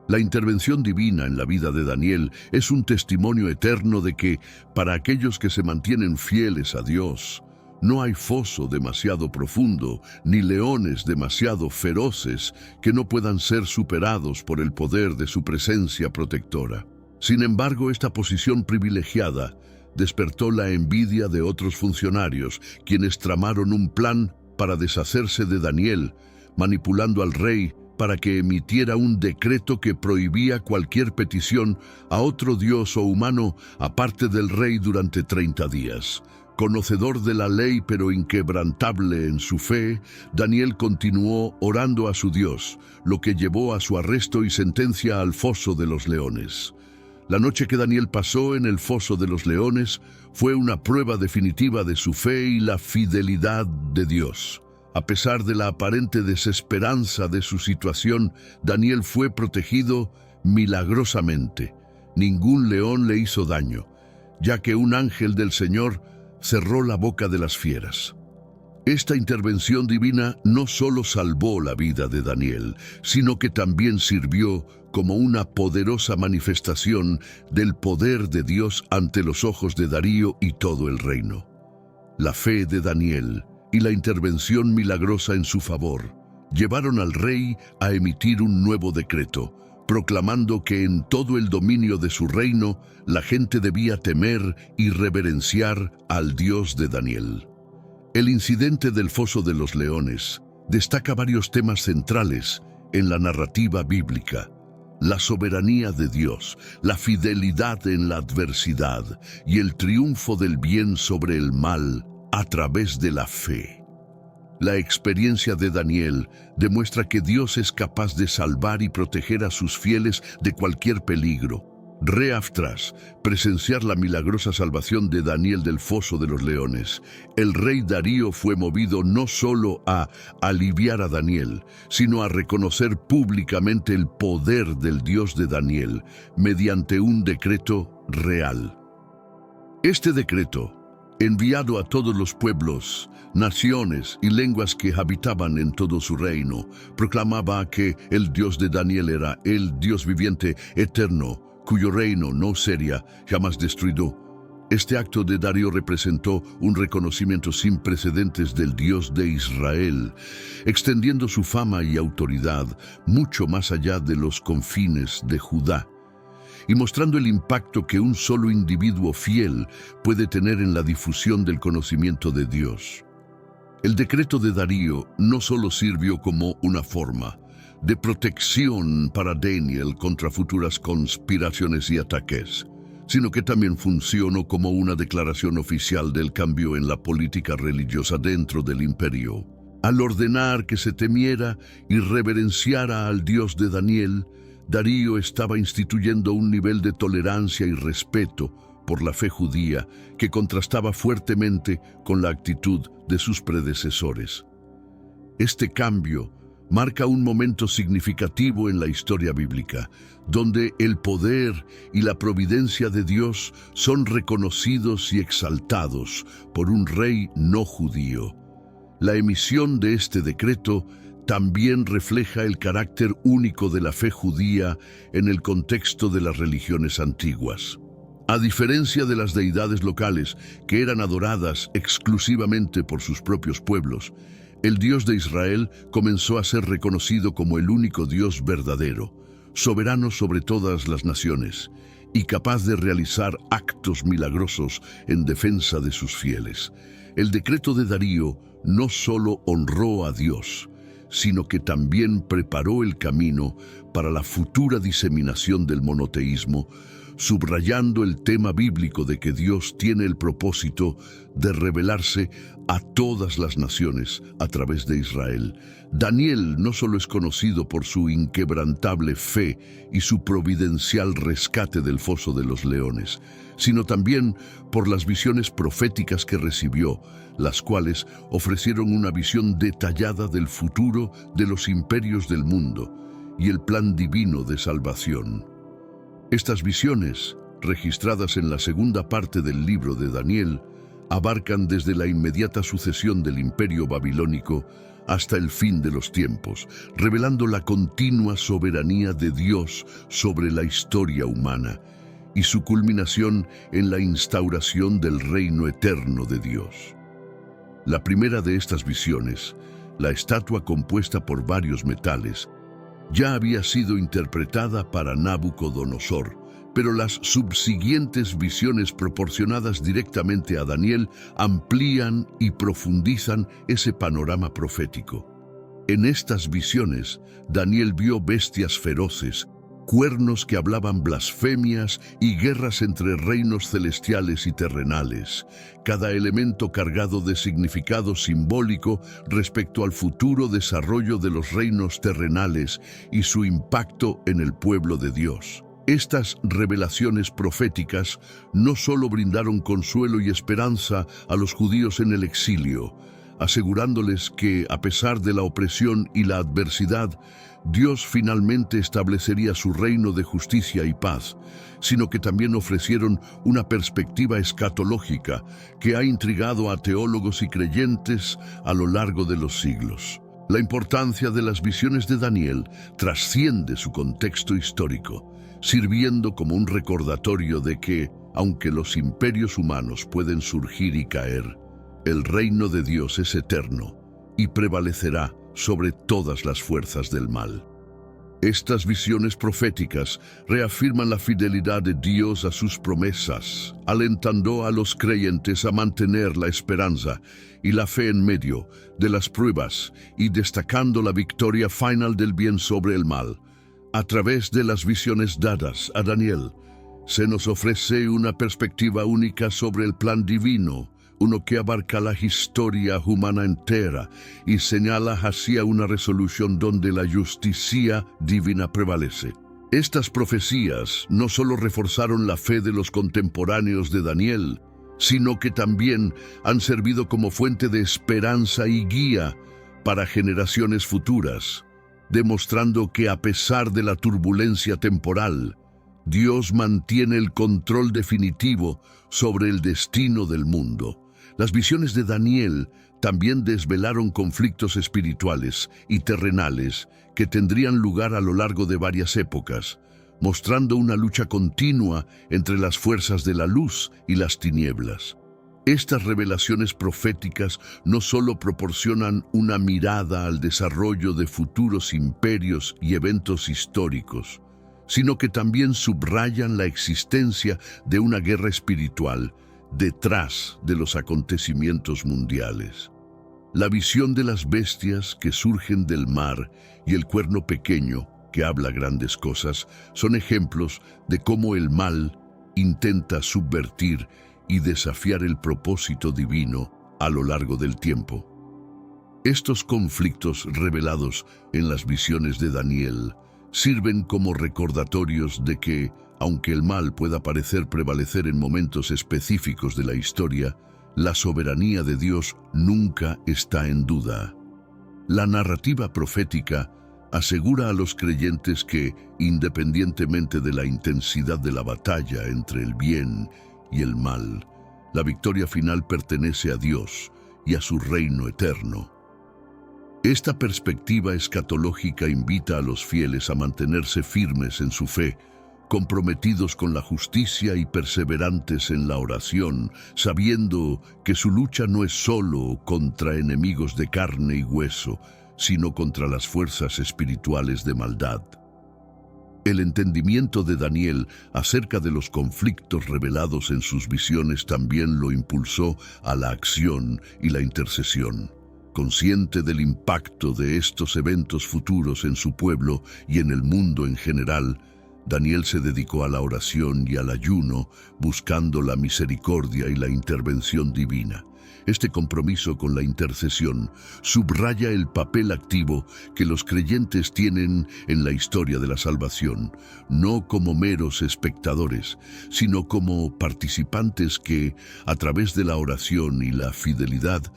La intervención divina en la vida de Daniel es un testimonio eterno de que, para aquellos que se mantienen fieles a Dios, no hay foso demasiado profundo, ni leones demasiado feroces que no puedan ser superados por el poder de su presencia protectora. Sin embargo, esta posición privilegiada despertó la envidia de otros funcionarios, quienes tramaron un plan para deshacerse de Daniel, manipulando al rey para que emitiera un decreto que prohibía cualquier petición a otro dios o humano aparte del rey durante 30 días. Conocedor de la ley pero inquebrantable en su fe, Daniel continuó orando a su Dios, lo que llevó a su arresto y sentencia al foso de los leones. La noche que Daniel pasó en el foso de los leones fue una prueba definitiva de su fe y la fidelidad de Dios. A pesar de la aparente desesperanza de su situación, Daniel fue protegido milagrosamente. Ningún león le hizo daño, ya que un ángel del Señor cerró la boca de las fieras. Esta intervención divina no solo salvó la vida de Daniel, sino que también sirvió como una poderosa manifestación del poder de Dios ante los ojos de Darío y todo el reino. La fe de Daniel y la intervención milagrosa en su favor llevaron al rey a emitir un nuevo decreto, proclamando que en todo el dominio de su reino la gente debía temer y reverenciar al Dios de Daniel. El incidente del Foso de los Leones destaca varios temas centrales en la narrativa bíblica: la soberanía de Dios, la fidelidad en la adversidad y el triunfo del bien sobre el mal a través de la fe. La experiencia de Daniel demuestra que Dios es capaz de salvar y proteger a sus fieles de cualquier peligro. Tras presenciar la milagrosa salvación de Daniel del Foso de los Leones, el rey Darío fue movido no solo a aliviar a Daniel, sino a reconocer públicamente el poder del Dios de Daniel mediante un decreto real. Este decreto, enviado a todos los pueblos, naciones y lenguas que habitaban en todo su reino, proclamaba que el Dios de Daniel era el Dios viviente, eterno, cuyo reino no sería jamás destruido. Este acto de Darío representó un reconocimiento sin precedentes del Dios de Israel, extendiendo su fama y autoridad mucho más allá de los confines de Judá, y mostrando el impacto que un solo individuo fiel puede tener en la difusión del conocimiento de Dios. El decreto de Darío no solo sirvió como una forma de protección para Daniel contra futuras conspiraciones y ataques, sino que también funcionó como una declaración oficial del cambio en la política religiosa dentro del imperio. Al ordenar que se temiera y reverenciara al Dios de Daniel, Darío estaba instituyendo un nivel de tolerancia y respeto por la fe judía que contrastaba fuertemente con la actitud de sus predecesores. Este cambio marca un momento significativo en la historia bíblica, donde el poder y la providencia de Dios son reconocidos y exaltados por un rey no judío. La emisión de este decreto también refleja el carácter único de la fe judía en el contexto de las religiones antiguas. A diferencia de las deidades locales que eran adoradas exclusivamente por sus propios pueblos, el Dios de Israel comenzó a ser reconocido como el único Dios verdadero, soberano sobre todas las naciones y capaz de realizar actos milagrosos en defensa de sus fieles. El decreto de Darío no solo honró a Dios, sino que también preparó el camino para la futura diseminación del monoteísmo, subrayando el tema bíblico de que Dios tiene el propósito de revelarse a todas las naciones a través de Israel. Daniel no solo es conocido por su inquebrantable fe y su providencial rescate del Foso de los Leones, sino también por las visiones proféticas que recibió, las cuales ofrecieron una visión detallada del futuro de los imperios del mundo y el plan divino de salvación. Estas visiones, registradas en la segunda parte del libro de Daniel, abarcan desde la inmediata sucesión del imperio babilónico hasta el fin de los tiempos, revelando la continua soberanía de Dios sobre la historia humana y su culminación en la instauración del reino eterno de Dios. La primera de estas visiones, la estatua compuesta por varios metales, ya había sido interpretada para Nabucodonosor, pero las subsiguientes visiones proporcionadas directamente a Daniel amplían y profundizan ese panorama profético. En estas visiones, Daniel vio bestias feroces, cuernos que hablaban blasfemias y guerras entre reinos celestiales y terrenales, cada elemento cargado de significado simbólico respecto al futuro desarrollo de los reinos terrenales y su impacto en el pueblo de Dios. Estas revelaciones proféticas no solo brindaron consuelo y esperanza a los judíos en el exilio, asegurándoles que, a pesar de la opresión y la adversidad, Dios finalmente establecería su reino de justicia y paz, sino que también ofrecieron una perspectiva escatológica que ha intrigado a teólogos y creyentes a lo largo de los siglos. La importancia de las visiones de Daniel trasciende su contexto histórico, sirviendo como un recordatorio de que, aunque los imperios humanos pueden surgir y caer, el reino de Dios es eterno y prevalecerá sobre todas las fuerzas del mal. Estas visiones proféticas reafirman la fidelidad de Dios a sus promesas, alentando a los creyentes a mantener la esperanza y la fe en medio de las pruebas y destacando la victoria final del bien sobre el mal. A través de las visiones dadas a Daniel, se nos ofrece una perspectiva única sobre el plan divino, uno que abarca la historia humana entera y señala hacia una resolución donde la justicia divina prevalece. Estas profecías no solo reforzaron la fe de los contemporáneos de Daniel, sino que también han servido como fuente de esperanza y guía para generaciones futuras, demostrando que a pesar de la turbulencia temporal, Dios mantiene el control definitivo sobre el destino del mundo. Las visiones de Daniel también desvelaron conflictos espirituales y terrenales que tendrían lugar a lo largo de varias épocas, mostrando una lucha continua entre las fuerzas de la luz y las tinieblas. Estas revelaciones proféticas no solo proporcionan una mirada al desarrollo de futuros imperios y eventos históricos, sino que también subrayan la existencia de una guerra espiritual detrás de los acontecimientos mundiales. La visión de las bestias que surgen del mar y el cuerno pequeño que habla grandes cosas son ejemplos de cómo el mal intenta subvertir y desafiar el propósito divino a lo largo del tiempo. Estos conflictos revelados en las visiones de Daniel sirven como recordatorios de que, aunque el mal pueda parecer prevalecer en momentos específicos de la historia, la soberanía de Dios nunca está en duda. La narrativa profética asegura a los creyentes que, independientemente de la intensidad de la batalla entre el bien y el mal, la victoria final pertenece a Dios y a su reino eterno. Esta perspectiva escatológica invita a los fieles a mantenerse firmes en su fe, comprometidos con la justicia y perseverantes en la oración, sabiendo que su lucha no es solo contra enemigos de carne y hueso, sino contra las fuerzas espirituales de maldad. El entendimiento de Daniel acerca de los conflictos revelados en sus visiones también lo impulsó a la acción y la intercesión. Consciente del impacto de estos eventos futuros en su pueblo y en el mundo en general, Daniel se dedicó a la oración y al ayuno, buscando la misericordia y la intervención divina. Este compromiso con la intercesión subraya el papel activo que los creyentes tienen en la historia de la salvación, no como meros espectadores, sino como participantes que, a través de la oración y la fidelidad,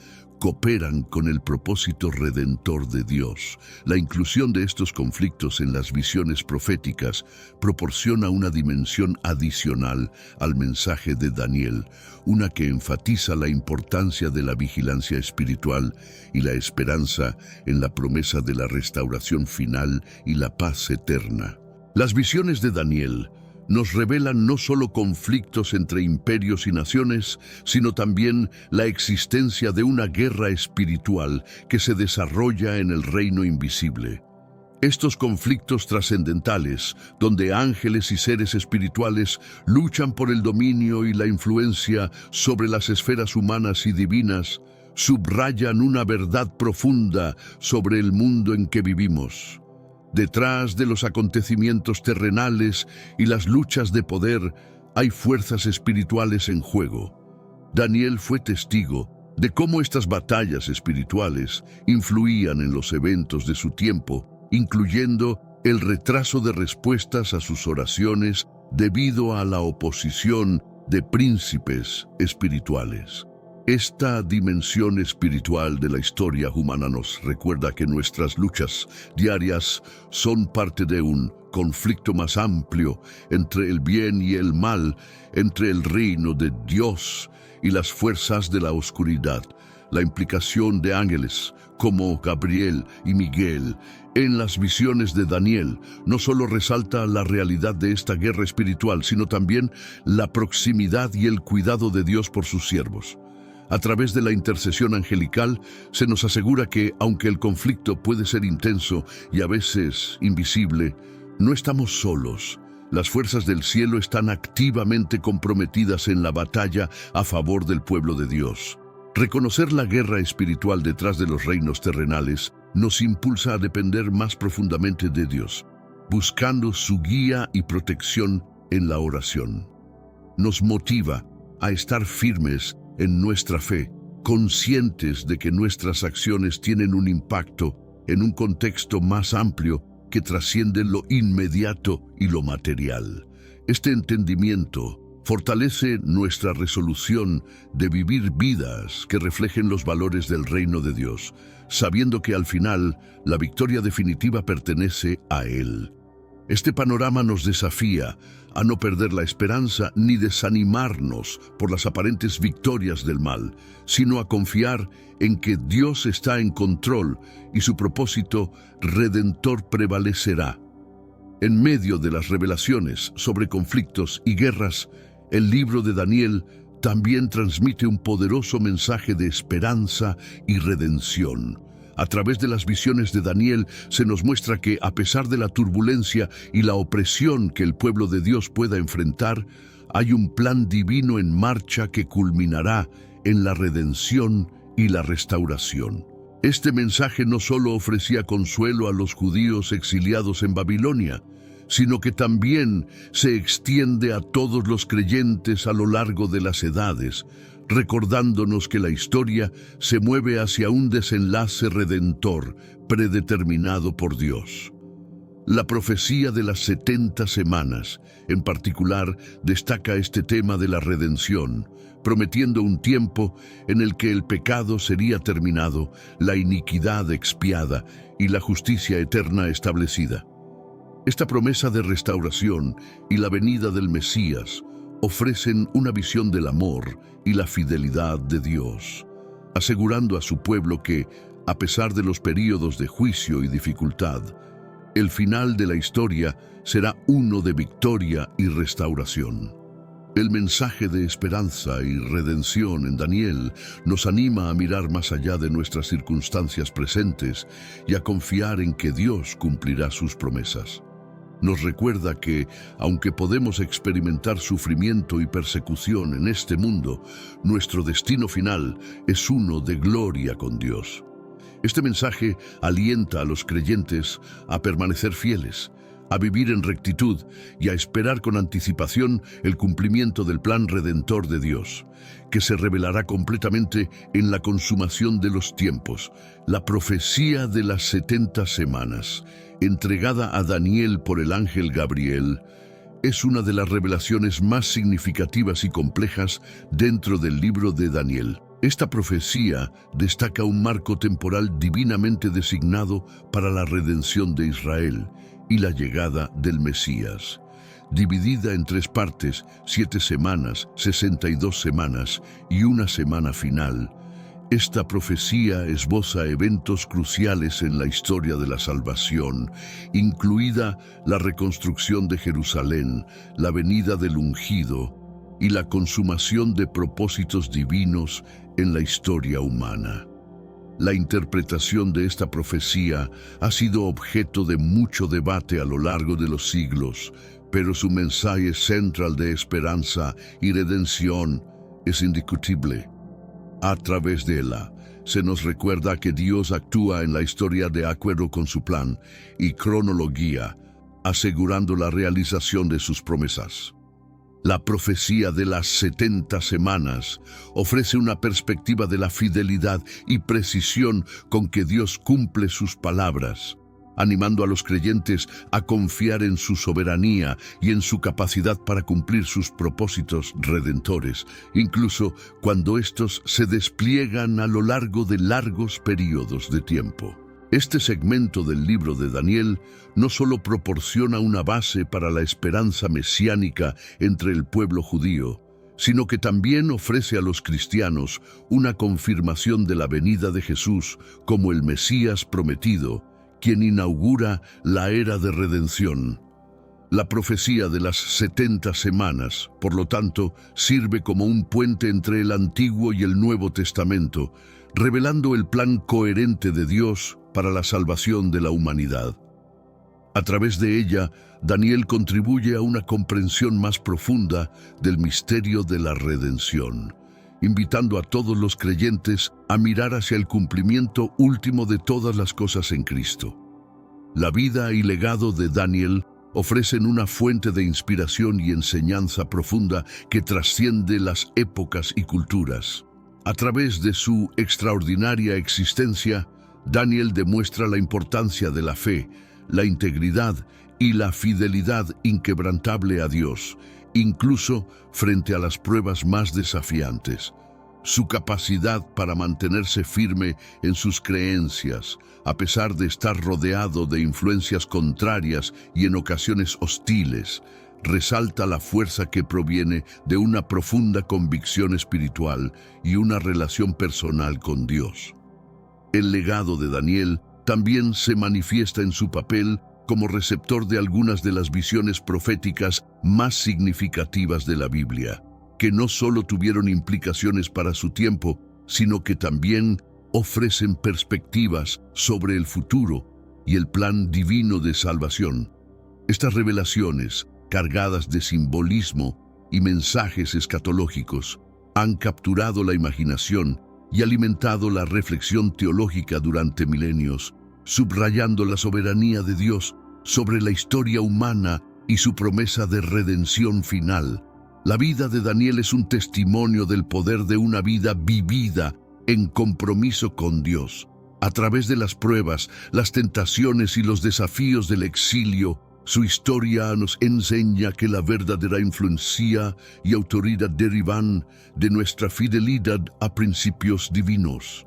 cooperan con el propósito redentor de Dios. La inclusión de estos conflictos en las visiones proféticas proporciona una dimensión adicional al mensaje de Daniel, una que enfatiza la importancia de la vigilancia espiritual y la esperanza en la promesa de la restauración final y la paz eterna. Las visiones de Daniel nos revelan no solo conflictos entre imperios y naciones, sino también la existencia de una guerra espiritual que se desarrolla en el reino invisible. Estos conflictos trascendentales, donde ángeles y seres espirituales luchan por el dominio y la influencia sobre las esferas humanas y divinas, subrayan una verdad profunda sobre el mundo en que vivimos. Detrás de los acontecimientos terrenales y las luchas de poder, hay fuerzas espirituales en juego. Daniel fue testigo de cómo estas batallas espirituales influían en los eventos de su tiempo, incluyendo el retraso de respuestas a sus oraciones debido a la oposición de príncipes espirituales. Esta dimensión espiritual de la historia humana nos recuerda que nuestras luchas diarias son parte de un conflicto más amplio entre el bien y el mal, entre el reino de Dios y las fuerzas de la oscuridad. La implicación de ángeles, como Gabriel y Miguel, en las visiones de Daniel, no solo resalta la realidad de esta guerra espiritual, sino también la proximidad y el cuidado de Dios por sus siervos. A través de la intercesión angelical, se nos asegura que, aunque el conflicto puede ser intenso y a veces invisible, no estamos solos. Las fuerzas del cielo están activamente comprometidas en la batalla a favor del pueblo de Dios. Reconocer la guerra espiritual detrás de los reinos terrenales nos impulsa a depender más profundamente de Dios, buscando su guía y protección en la oración. Nos motiva a estar firmes en nuestra fe, conscientes de que nuestras acciones tienen un impacto en un contexto más amplio que trasciende lo inmediato y lo material. Este entendimiento fortalece nuestra resolución de vivir vidas que reflejen los valores del reino de Dios, sabiendo que al final la victoria definitiva pertenece a Él. Este panorama nos desafía a no perder la esperanza ni desanimarnos por las aparentes victorias del mal, sino a confiar en que Dios está en control y su propósito redentor prevalecerá. En medio de las revelaciones sobre conflictos y guerras, el libro de Daniel también transmite un poderoso mensaje de esperanza y redención. A través de las visiones de Daniel se nos muestra que, a pesar de la turbulencia y la opresión que el pueblo de Dios pueda enfrentar, hay un plan divino en marcha que culminará en la redención y la restauración. Este mensaje no solo ofrecía consuelo a los judíos exiliados en Babilonia, sino que también se extiende a todos los creyentes a lo largo de las edades, recordándonos que la historia se mueve hacia un desenlace redentor predeterminado por Dios. La profecía de las 70 semanas, en particular, destaca este tema de la redención, prometiendo un tiempo en el que el pecado sería terminado, la iniquidad expiada y la justicia eterna establecida. Esta promesa de restauración y la venida del Mesías ofrecen una visión del amor y la fidelidad de Dios, asegurando a su pueblo que, a pesar de los períodos de juicio y dificultad, el final de la historia será uno de victoria y restauración. El mensaje de esperanza y redención en Daniel nos anima a mirar más allá de nuestras circunstancias presentes y a confiar en que Dios cumplirá sus promesas. Nos recuerda que, aunque podemos experimentar sufrimiento y persecución en este mundo, nuestro destino final es uno de gloria con Dios. Este mensaje alienta a los creyentes a permanecer fieles, a vivir en rectitud y a esperar con anticipación el cumplimiento del plan redentor de Dios, que se revelará completamente en la consumación de los tiempos. La profecía de las 70 semanas, entregada a Daniel por el ángel Gabriel, es una de las revelaciones más significativas y complejas dentro del libro de Daniel. Esta profecía destaca un marco temporal divinamente designado para la redención de Israel y la llegada del Mesías. Dividida en 3 partes, 7 semanas, 62 semanas y una semana final, esta profecía esboza eventos cruciales en la historia de la salvación, incluida la reconstrucción de Jerusalén, la venida del ungido y la consumación de propósitos divinos en la historia humana. La interpretación de esta profecía ha sido objeto de mucho debate a lo largo de los siglos, pero su mensaje central de esperanza y redención es indiscutible. A través de ella, se nos recuerda que Dios actúa en la historia de acuerdo con su plan y cronología, asegurando la realización de sus promesas. La profecía de las 70 semanas ofrece una perspectiva de la fidelidad y precisión con que Dios cumple sus palabras, animando a los creyentes a confiar en su soberanía y en su capacidad para cumplir sus propósitos redentores, incluso cuando estos se despliegan a lo largo de largos periodos de tiempo. Este segmento del libro de Daniel no solo proporciona una base para la esperanza mesiánica entre el pueblo judío, sino que también ofrece a los cristianos una confirmación de la venida de Jesús como el Mesías prometido, quien inaugura la era de redención. La profecía de las 70 semanas, por lo tanto, sirve como un puente entre el Antiguo y el Nuevo Testamento, revelando el plan coherente de Dios para la salvación de la humanidad. A través de ella, Daniel contribuye a una comprensión más profunda del misterio de la redención, invitando a todos los creyentes a mirar hacia el cumplimiento último de todas las cosas en Cristo. La vida y legado de Daniel ofrecen una fuente de inspiración y enseñanza profunda que trasciende las épocas y culturas. A través de su extraordinaria existencia, Daniel demuestra la importancia de la fe, la integridad y la fidelidad inquebrantable a Dios, incluso frente a las pruebas más desafiantes. Su capacidad para mantenerse firme en sus creencias, a pesar de estar rodeado de influencias contrarias y en ocasiones hostiles, resalta la fuerza que proviene de una profunda convicción espiritual y una relación personal con Dios. El legado de Daniel también se manifiesta en su papel como receptor de algunas de las visiones proféticas más significativas de la Biblia, que no solo tuvieron implicaciones para su tiempo, sino que también ofrecen perspectivas sobre el futuro y el plan divino de salvación. Estas revelaciones, cargadas de simbolismo y mensajes escatológicos, han capturado la imaginación y alimentado la reflexión teológica durante milenios, subrayando la soberanía de Dios sobre la historia humana y su promesa de redención final. La vida de Daniel es un testimonio del poder de una vida vivida en compromiso con Dios. A través de las pruebas, las tentaciones y los desafíos del exilio, su historia nos enseña que la verdadera influencia y autoridad derivan de nuestra fidelidad a principios divinos.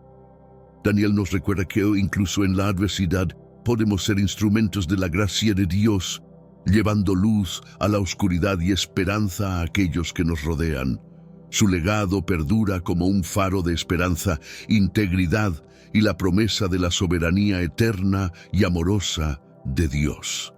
Daniel nos recuerda que incluso en la adversidad podemos ser instrumentos de la gracia de Dios, llevando luz a la oscuridad y esperanza a aquellos que nos rodean. Su legado perdura como un faro de esperanza, integridad y la promesa de la soberanía eterna y amorosa de Dios.